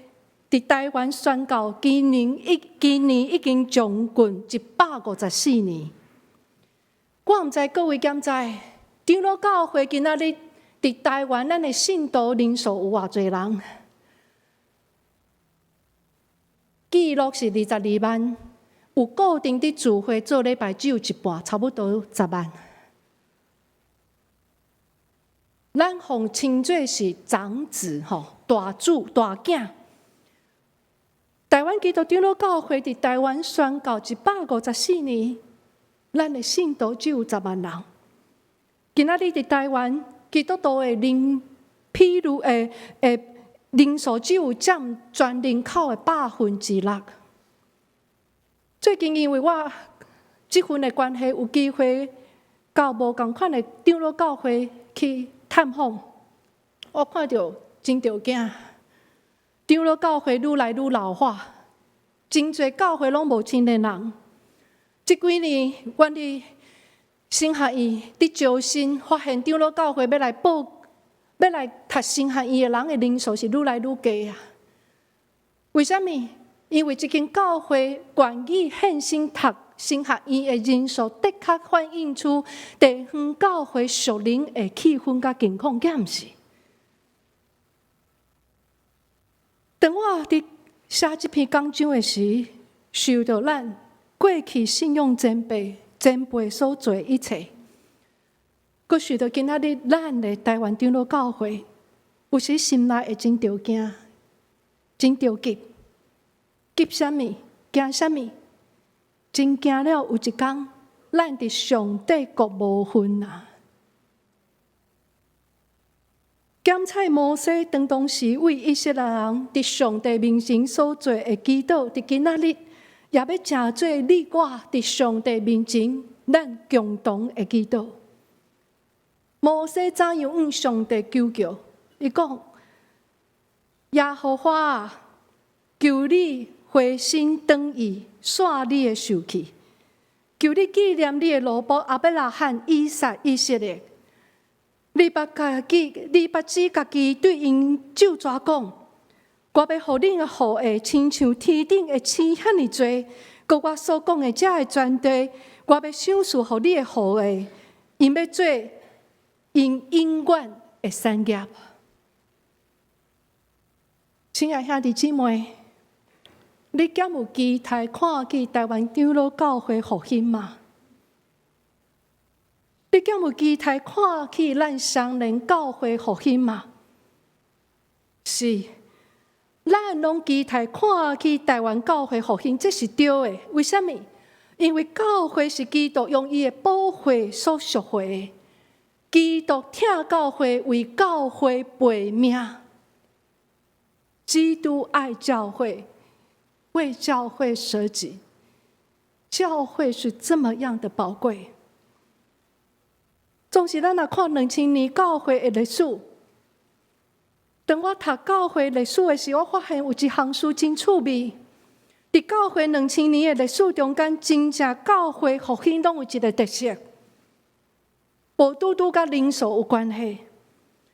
伫台湾宣教，今年已经将近154年。我毋知各位敢知，长老教会今仔日伫台湾，咱的信徒人数有偌侪人？记录是22万，有固定伫聚会做礼拜只有一半，差不多10万。咱奉称作是长子大主大囝。台湾基督长老教会伫台湾宣教154年，咱的信徒只有10万人。今仔日伫台湾基督徒的人数只有占全人口的6%。最近因为我这份的关系，有机会到无同款的长老教会去探访，我看到真着惊。长老教会愈来愈老化，真侪教会拢无青年人。这几年，阮伫神学院伫招新，发现长老教会要来读神学院的人的人数是愈来愈低啊。为什么？因为这间教会愿意献身读神学院的人数，的确反映出地方教会属灵的气氛甲情况，敢毋是？当我伫写这篇讲章的时，受到咱过去信仰前辈所做的一切，佮受到今仔日咱的台湾长老教会，有时心内会真着惊，真着急，急什么？惊什么？真惊了有一天，咱伫上帝国无份啊！检采摩西当时为以色列人伫上帝面前所做的祈祷，伫今仔日也要成做你我伫上帝面前咱共同的祈祷。摩西怎样向上帝求救？伊讲：耶和华啊，求你回心转意，煞你的受气，求你纪念你的奴仆亚伯拉罕、以撒、以色列。你捌指家己对因咒詛讲：我要互恁的后裔，亲像天顶的星遐尼多。佮我所讲的这个全地，我要赏赐互你的后裔，因要做因永远的产业。亲爱兄弟姊妹，你敢有期待看见台湾长老教会复兴吗？你敢有期待看见咱双连教会复兴吗？是，咱拢期待看见台湾教会复兴，这是对的。为什么？因为教会是基督用伊的宝血所赎回的，基督听教会，为教会赔命。基督爱教会，为教会舍己，教会是这么样的宝贵。总是咱若看2000年教会的历史，当我读教会历史的时候，我发现有一项事真趣味。伫教会2000年的历史中间，真正教会复兴拢有一个特色，无拄拄甲人数有关系。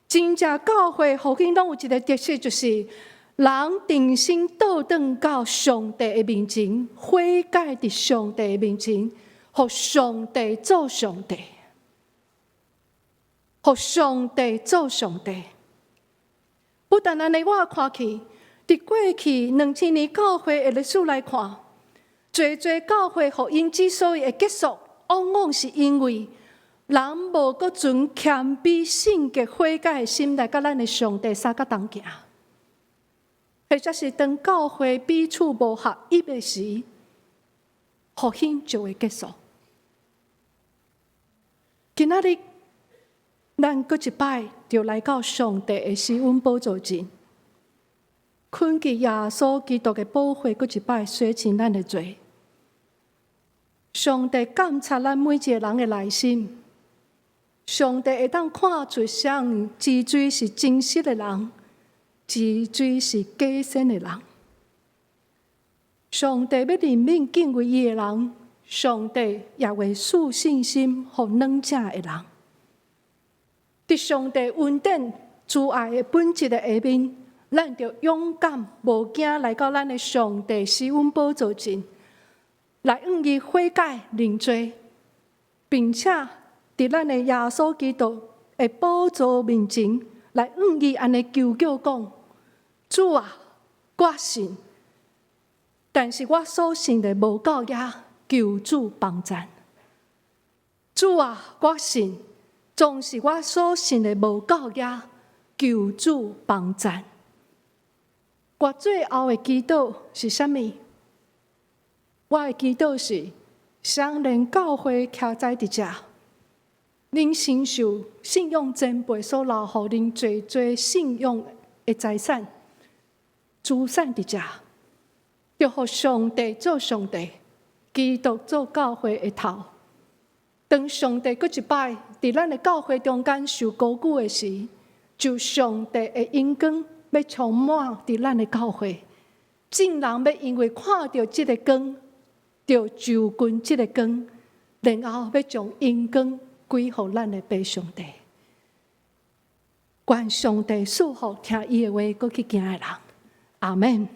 真正教会复兴拢有一个特色，就是人定心倒转到上帝的面前，悔改伫上帝的面前，互上帝做上帝。互上帝做上帝。不但安尼，我看去，伫过去2000年教会的历史来看，侪教会福音之所以会结束，往往是因为人无搁存谦卑、圣洁、悔改的心来甲咱的上帝相甲同行。或者是当教会彼此无合一的时，福音就会结束。今仔日，咱搁一摆就来到上帝的施恩宝座前，恳求耶稣基督的宝血搁一摆洗清咱的罪。上帝监察咱每一个人的内心，上帝会当看出啥人之水是真实的人，之水是假善的人。上帝要任命敬畏伊的人，上帝也会赐信心予软正的人。伫上帝恩典、慈爱的本质的下面，咱就勇敢无惊来到咱的上帝施恩宝座前，来向伊悔改认罪，并且伫咱的耶稣基督的宝座面前，来向伊安尼求救讲：主啊，我信，但是我所信的无够野，求主帮赞。主啊，我信。总是我所信的无够野，求主帮赞。我最后的祈祷是啥物？我的祈祷是双连教会徛在伫遮，恁承受信仰前辈所留予恁最信仰的财产、资产伫遮，就互上帝做上帝，基督做教会的头。当上帝搁一摆伫咱的教会中间受高举的时，就上帝的荣光要充满伫咱的教会，众人要因为看到这个光，就就近这个光，然后要将荣光归予咱的父上帝。愿上帝赐福听伊的话，搁去行的人。阿们。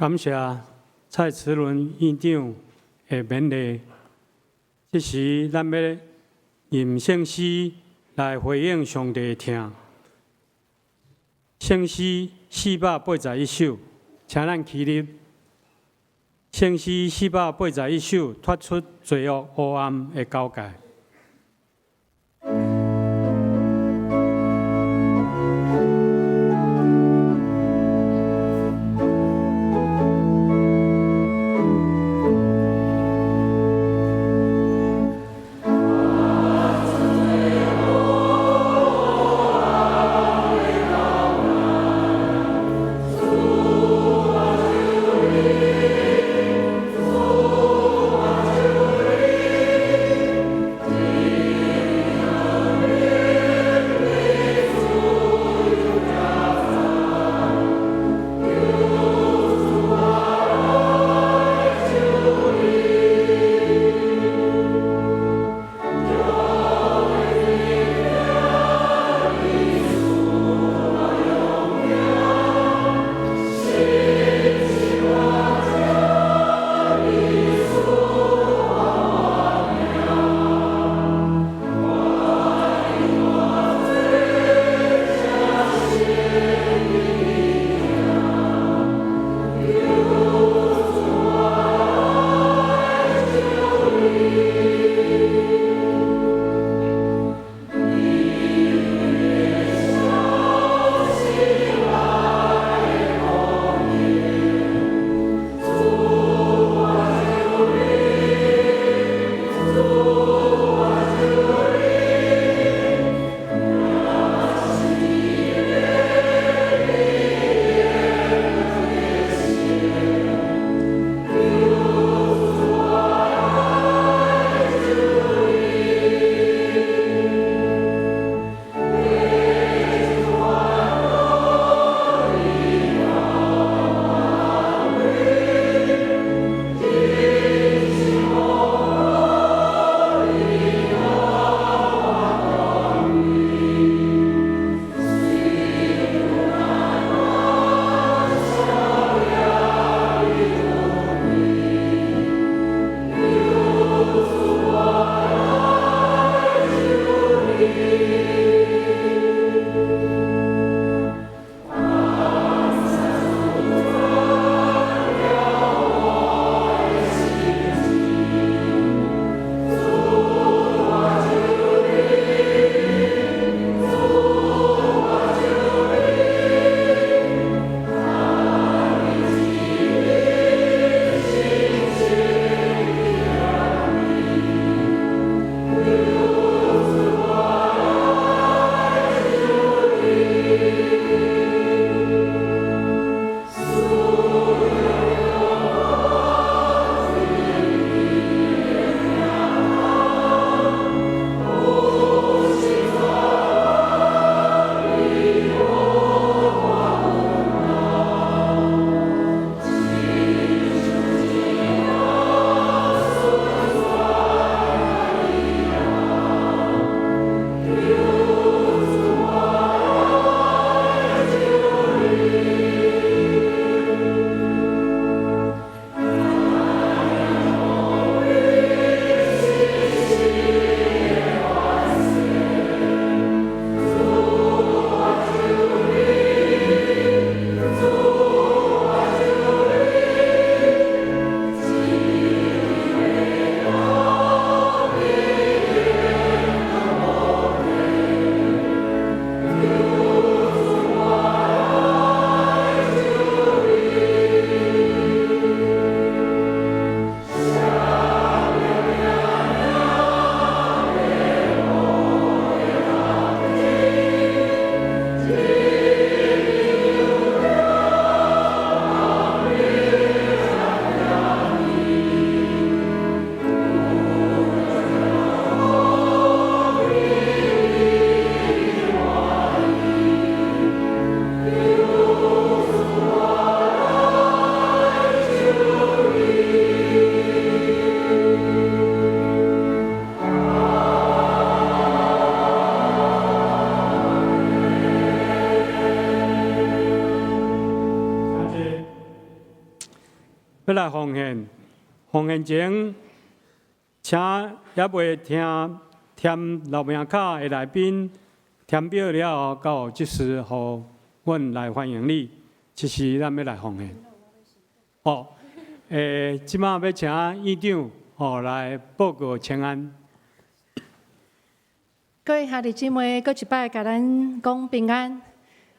感谢蔡慈伦院长的勉励。这时，咱要用圣诗来回应上帝的听。圣诗481首，请咱起立。圣诗481首，脱出罪恶黑暗的交界。来奉献。奉献前，请也未填老名卡的来宾填表了后，到即时，互阮来欢迎你。即时咱要来奉献。哦，即马要请院长来报告请安。各位兄弟姊妹，搁一摆甲咱讲平安。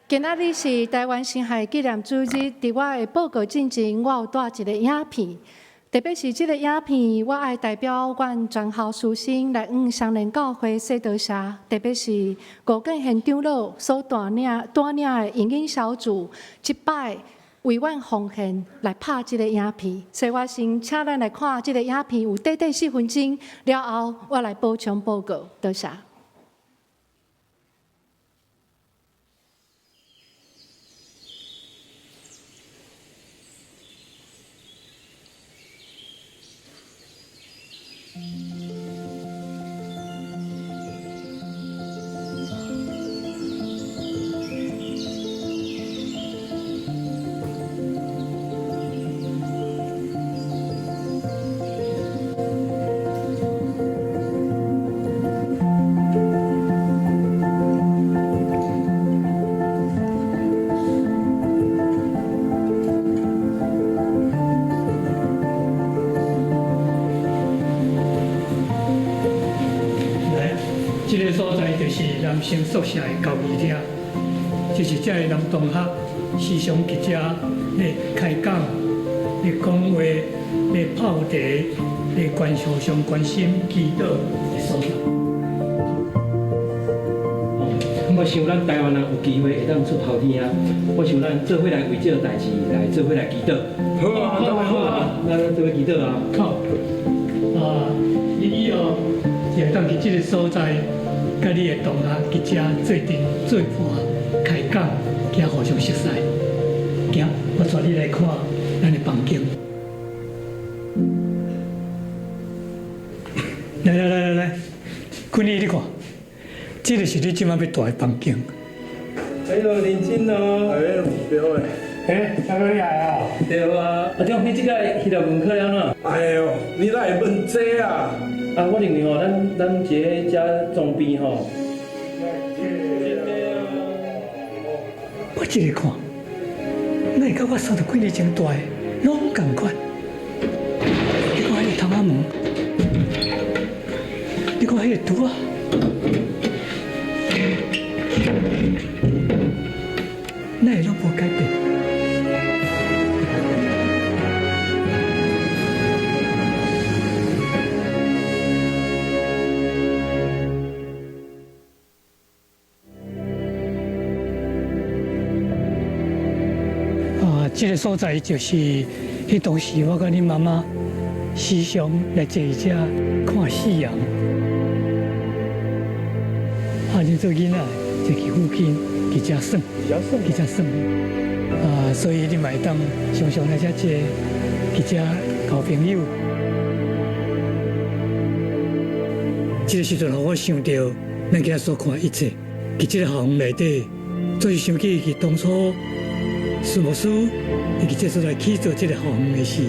今仔日是台湾辛亥纪念主日，伫我的报告进前，我有带一个影片，特别是这个影片，我爱代表阮全校师生来向双连教会说多谢，特别是吴建宪长老所带领的影音小组，即摆为阮奉献来拍这个影片，所以我先请咱来看这个影片，有短短4分钟，了后我来补充报告，多谢。这个所在就是男生宿舍的交易厅，就是这个男同学时常伫这咧开讲、咧讲话、咧泡茶、咧互相关心、祈祷的所在。我想咱台湾人有机会会当出头天啊！我想咱做伙来为这个代志来做伙来祈祷。好啊，好啊，咱做伙祈祷啊！好，以后也当去这个所在。甲你的同学伫遮做阵做伴开讲，加互相熟悉。行，我带你来看咱的房间。来，坤义你看，这就是你即摆要住的房间。哎呦，认真哦！对诶，大哥你来啊？对啊，啊，中你即个希腊文课了喏。哎呦，你哪会问这啊？啊，我认为吼，咱一个遮装边吼。我一个看，那甲我三十几年前住的拢同款。你看迄个窗仔门，你看迄个拄啊，那会拢无改变。这个所在就是迄当时我甲恁妈妈时常来坐遮看夕阳。恁做囡仔就去附近去遮耍，去遮耍。所以你嘛会当常常来遮坐，去遮交朋友。这个时阵，我想到咱今仔所看一切，伫这个校园内底，总是想起当初。师牧师，伊伫这所在起做这个校园的时，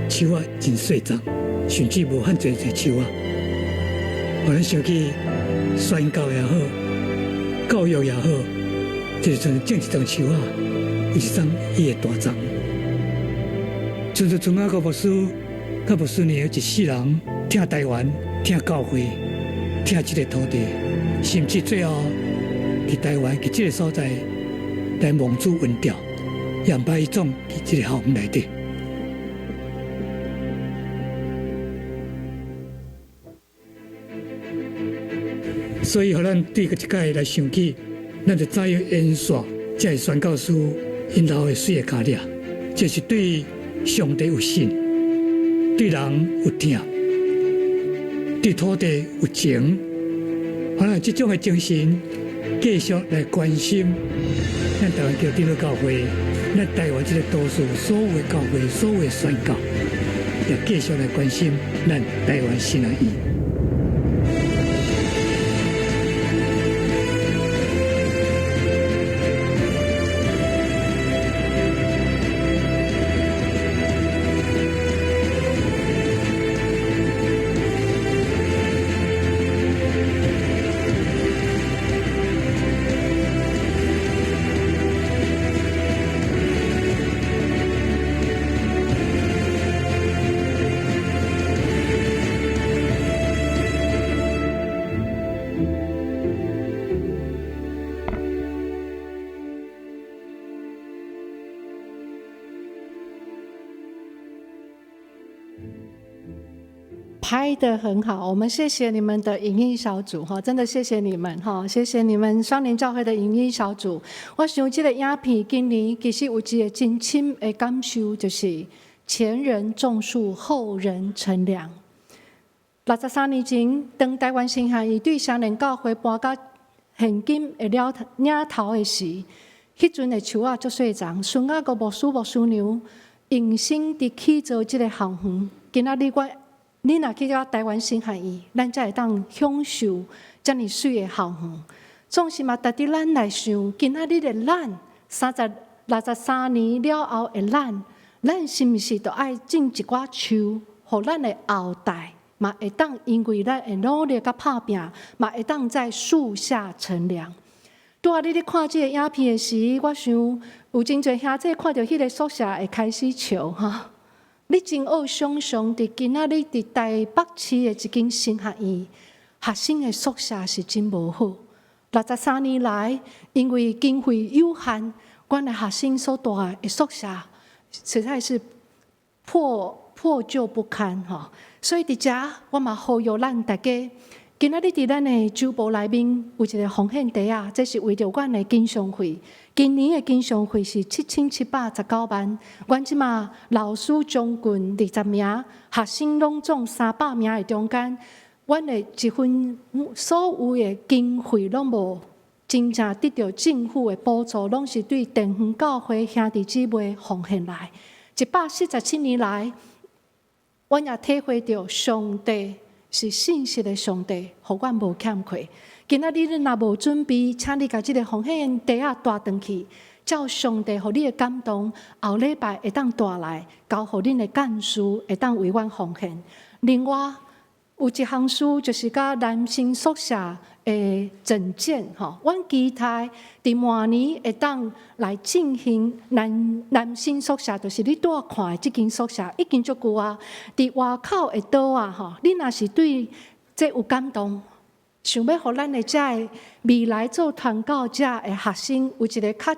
树啊真细丛，甚至无遐侪树啊。互咱想起宣教也好，教育也好，这阵种一丛树啊，有一丛伊的大丛。从啊个牧师，甲牧师娘一世人听台湾，听教会，听这个土地，甚至最后伫台湾伫这个所在来蒙主文调。也把伊种伫这个校园内底，所以，互咱对个一届来想起，咱就知影演说，才会宣教师因老的水的脚掠，就是对上帝有信，对人有疼，对土地有情，互咱这种的精神，继续来关心咱台湾基督教会。咱台湾这个都市所有的教会、所有的宣教，也继续来关心咱台湾新人医。拍得很好，我们谢谢你们的影音小组哈，真的谢谢你们哈，谢谢你们双年教会的影音小组。我想这个影片今年其实有一个真深的感受，就是前人种树，后人乘凉。63年前，当台湾新汉伊对双年教会搬到现今的领头的时，迄阵的树仔足细长，孙仔个牧师牧师娘用心伫起造这个校园。今仔日你若去到台湾新汉伊，咱才会当享受遮尔水的校园。总是嘛，值得咱来想，今仔日的咱63年了后的咱是毋是都爱种一寡树，互咱的后代嘛会当因为咱的努力甲打拼，嘛会当在树下乘凉。拄仔日咧看即个影片的时，我想有真侪兄弟看到迄个宿舍会开始笑哈。你真好想象，伫今仔日伫台北市的一间新学院，学生的宿舍是真无好。63年来，因为经费有限，阮的学生所住的宿舍实在是破旧不堪哈。所以伫遮，我嘛呼吁咱大家，今仔日伫咱的周报内面有一个奉献袋啊，这是为着阮的经常费。今年的经常费是7719万，阮即马老师将近20名，学生拢总300名的中间，阮的一份所有的经费拢无真正得到政府的补助，拢是对电园教会兄弟姊妹奉献来。147年来，阮也体会到上帝是信实的上帝，互阮无欠亏。今仔日你若无准备，请你甲即个奉献袋仔带转去，照上帝互你的感动，后礼拜会当带来，交互恁的干事会当为阮奉献。另外有一项事就是甲男性宿舍的整建吼，阮期待伫明年会当来进行男性宿舍，就是你拄仔看的即间宿舍已经足久啊，伫外口的岛啊吼，你若是对这有感动。想要互咱的遮的未来做传教者的学生有一个较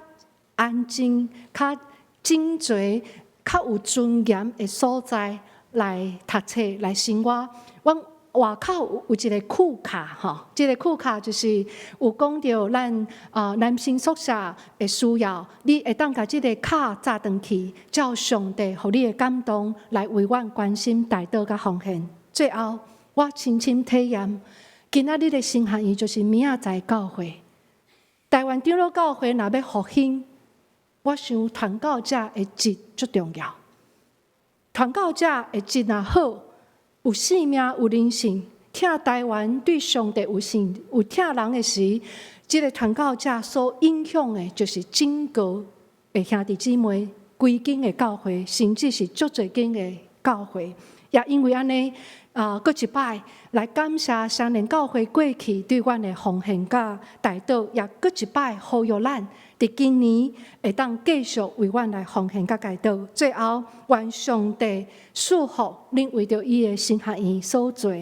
安静、较整齐、较有尊严的所在来读册、来生活。阮外口有一个库卡吼，这个库卡就是有讲到咱男性宿舍的需要，你会当甲这个卡扎转去，照上帝互你的感动来为阮关心大道甲奉献。最后，我亲身体验。今仔日的新学院就是明仔载教会，台湾长老教会若要复兴，我想传教者的质最重要。传教者的质若好，有性命有人性，疼台湾对上帝有信有疼人的时，这个传教者所影响的就是整个的兄弟姊妹、规间的教会，甚至是足侪间的教会，也因为安尼。搁一摆来感谢双年教会过去对阮的奉献甲代祷，也搁一摆呼吁咱伫今年会当继续为阮来奉献甲代祷。最后，愿上帝祝福恁为着伊的新学院所做，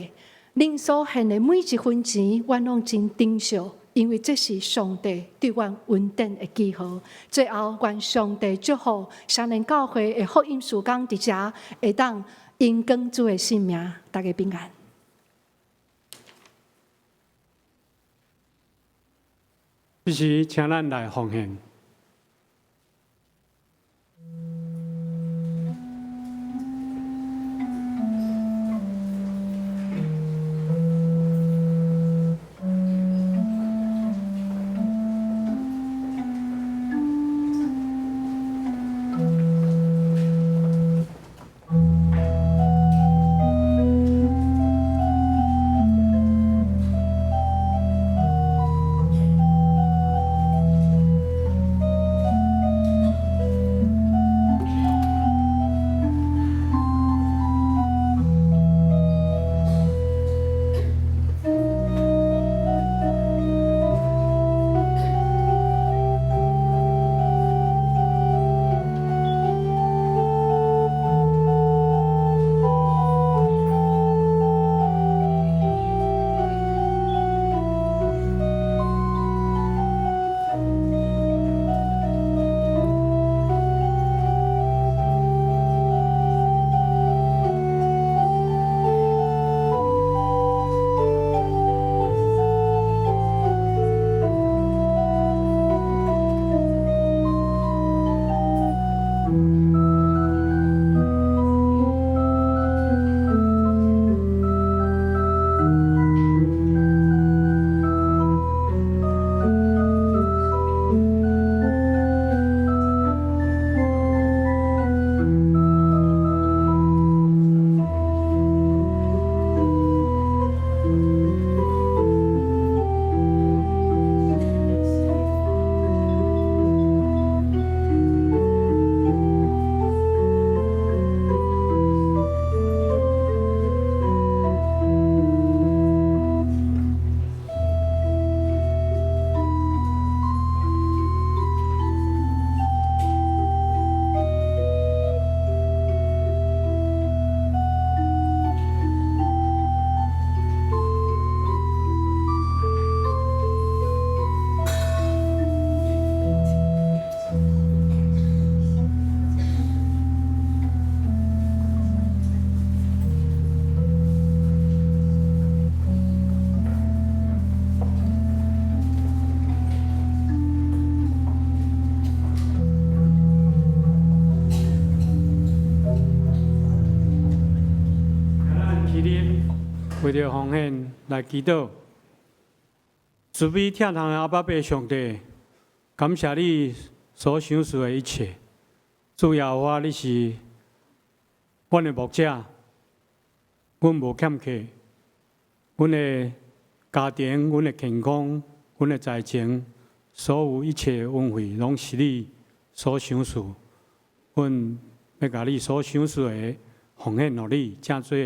恁所献的每一分钱，阮拢真珍惜，因为这是上帝对阮恩典的记号。最后，愿上帝祝福双年教会的福音事工伫遮会当。因光主的性命，大家平安。这时，请咱来奉献。为着奉献来祈祷。慈悲疼痛的阿爸爸上帝，感谢你所想事的一切。主耶和华，你是阮的牧者，阮无欠缺，阮的家庭、阮的健康、阮的财情，所有一切恩惠，拢是你所想事。阮要甲你所想事的奉献予你，正做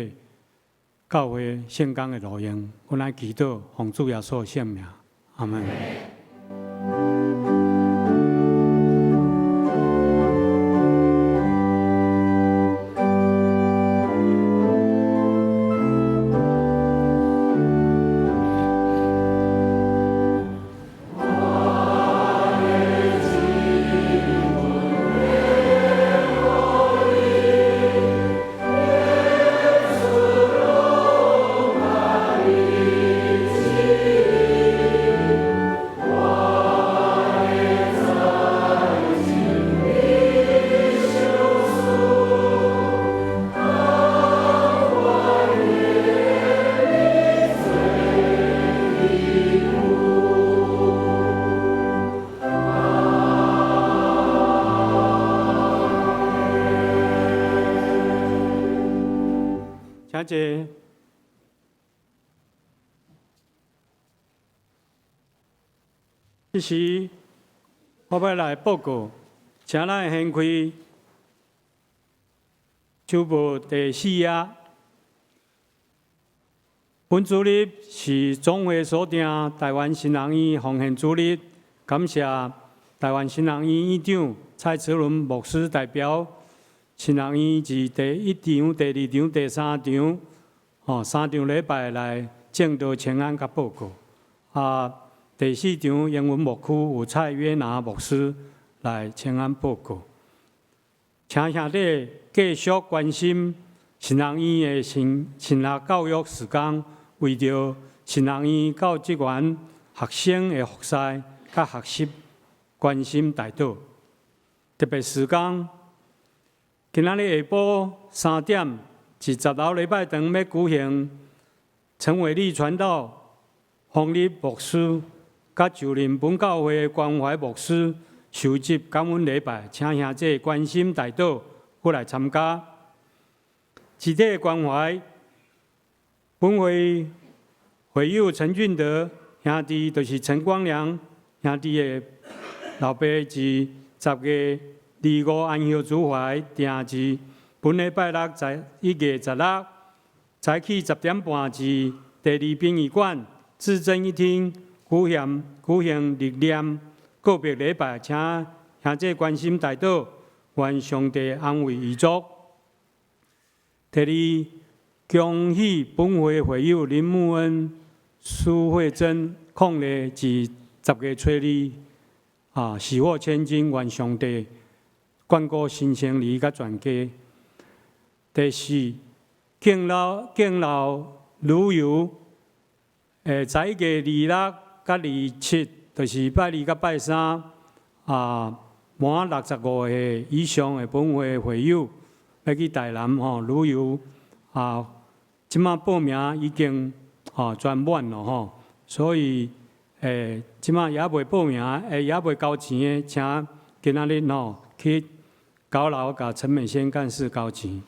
教会圣工的路用。阮来祈祷，奉主耶稣的圣名，阿门。请坐。这时，我要来报告，请咱掀开周报第4页。本主日是总会所定台湾新人院奉献主日，感谢台湾新人院院长蔡慈伦牧师代表新人院自第1场、第2场、第3場，3場禮拜來正道請安甲報告。第4場英文牧區有蔡約拿牧師來請安報告。請兄弟繼續關心新人院的新學教育時間，為着新人院教職員學生的服侍甲學習關心大道。特別時間。今仔日下晡3點，是10樓禮拜堂要舉行陳偉立傳道、方立牧師甲就任本教會關懷牧師受接感恩禮拜，請兄弟關心大道，過來參加。集體的關懷，本會會友陳俊德兄弟就是陳光良兄弟的老爸是10月25安息主懷定至本禮拜六1月16，早起10點半至第2殯儀館至正一廳舉行歷念告別禮拜，請兄弟關心大道，願上帝安慰遺族。第二，恭喜本會會友林慕恩、蘇慧珍伉儷至10月初2，喜獲千金，願上帝眷顧新生兒甲全家。第四，敬老旅遊，在1月26甲27，就是拜2甲拜3，滿65歲以上的本會會友要去台南旅遊，即馬報名已經全滿了所以即馬也未報名也未交錢的，請今仔日去高樓甲陳美仙幹事交錢。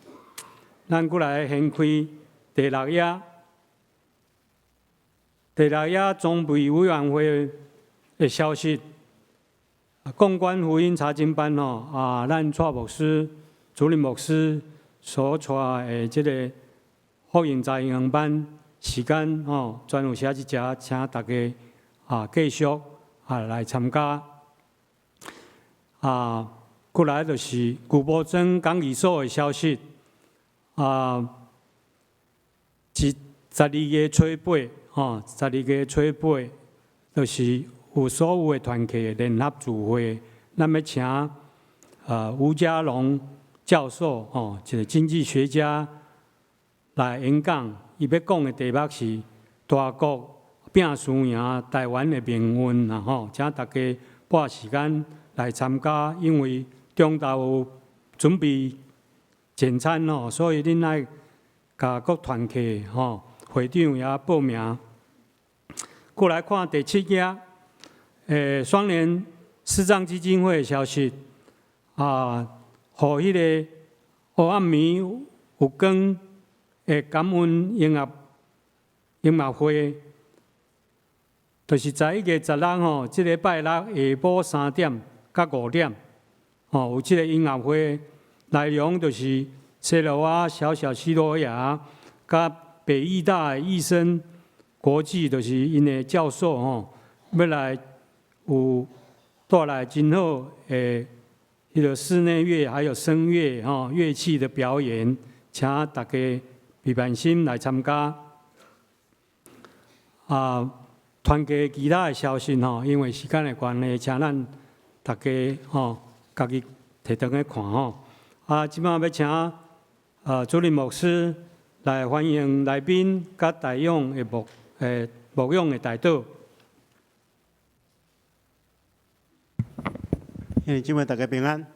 咱過來掀開第6頁，第6頁總備委員會的消息，公關福音查經班咱蔡牧師、主任牧師所帶的這個福音查經班時間專有寫一隻，請大家繼續來參加。過來就是古堡鎮港語所的消息，是12月初8，12月初8，就是有所有的團契聯合聚會，咱要請吳家龍教授一個經濟學家來演講，伊要講的題目是大國拼輸贏台灣的命運請大家撥時間來參加，因為中晝有準備前餐所以恁愛甲各團契会长也报名。过来看第7页，双联视障基金会的消息啊，互迄个黑暗暝有光的感恩音乐会，就是在1月16吼，即礼拜六下晡3点到5点，吼有即个音乐会，内容就是西罗瓦、小小西罗亚，甲北艺大的医生国际，就是因的教授吼，要来有带来真好诶，迄个室内乐还有声乐吼乐器的表演，请大家备办心来参加。团结其他的消息吼，因为时间的关系，请咱大家吼家己摕倒来看吼。即摆要请主任牧师来欢迎来宾，甲代用的牧养的代祷。兄弟姊妹，大家平安。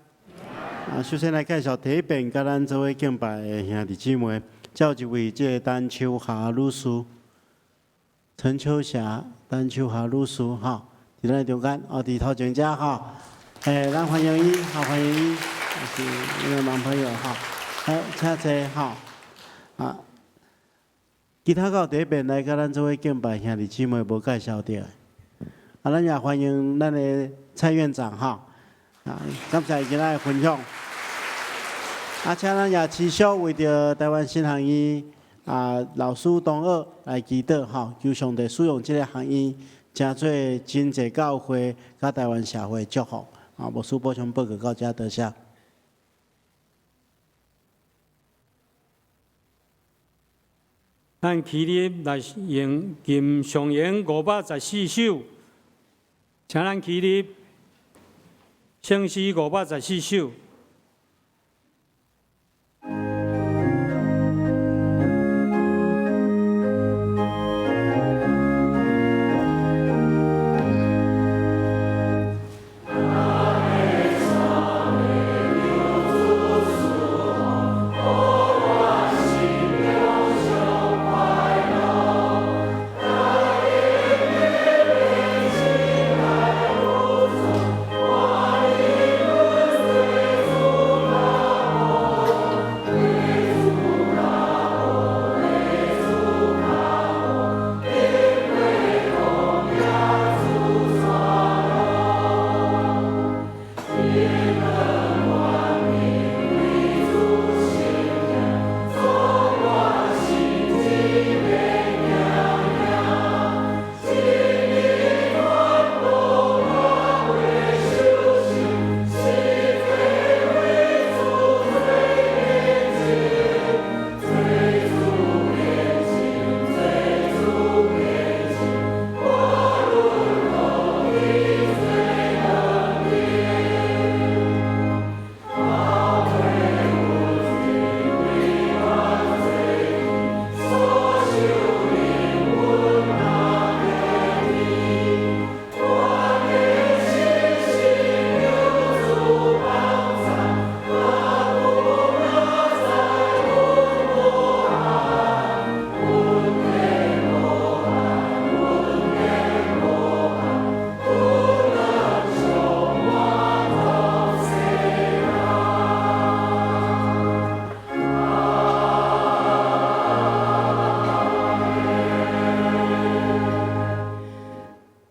首先来介绍第一遍，甲咱做伙敬拜的兄弟姊妹，有一位即个陈秋霞女士，陈秋霞、陈秋霞女士，吼，伫咱中间，伫头前遮，吼，咱欢迎伊，好欢迎伊，是因为盲朋友，吼，请坐，吼，其他到第一遍来甲咱做伙敬拜兄弟姊妹无介绍到的，咱也欢迎咱的蔡院长，吼。感谢今仔的分享。请咱也持续为着台湾新航医老师同学来祈祷，吼，求上帝使用这个航医，成做真济教会甲台湾社会祝福。牧师补充报告到这，多谢。咱起立来用吟上言514首，请咱起立。圣诗514首。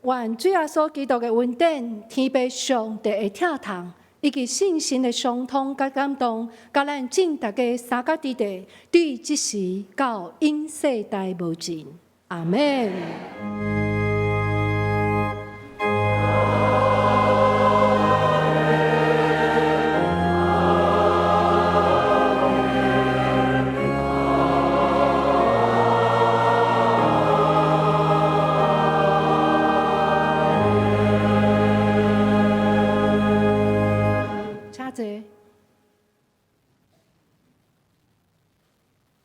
愿主耶稣基督的恩典、天父上帝的疼痛，以及信心的相通甲感动，甲咱尽大家三角之地，对即时到永世代无尽。阿门。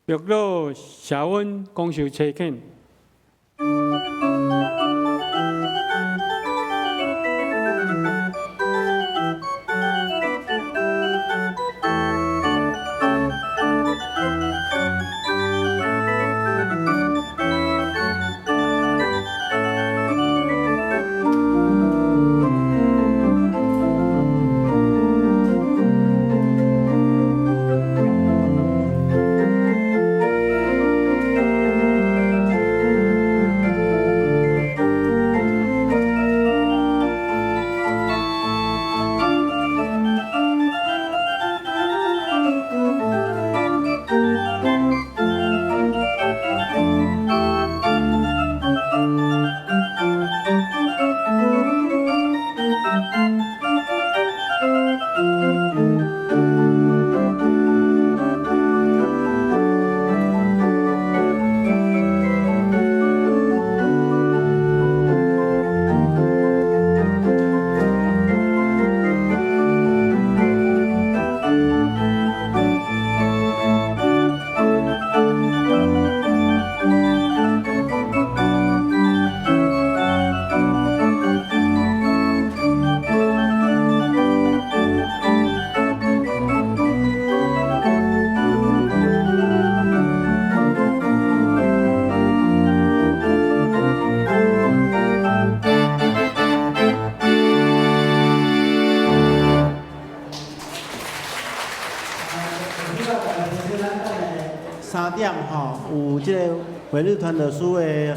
玉露社温公受车肯。3点吼，有这个回日团的所有的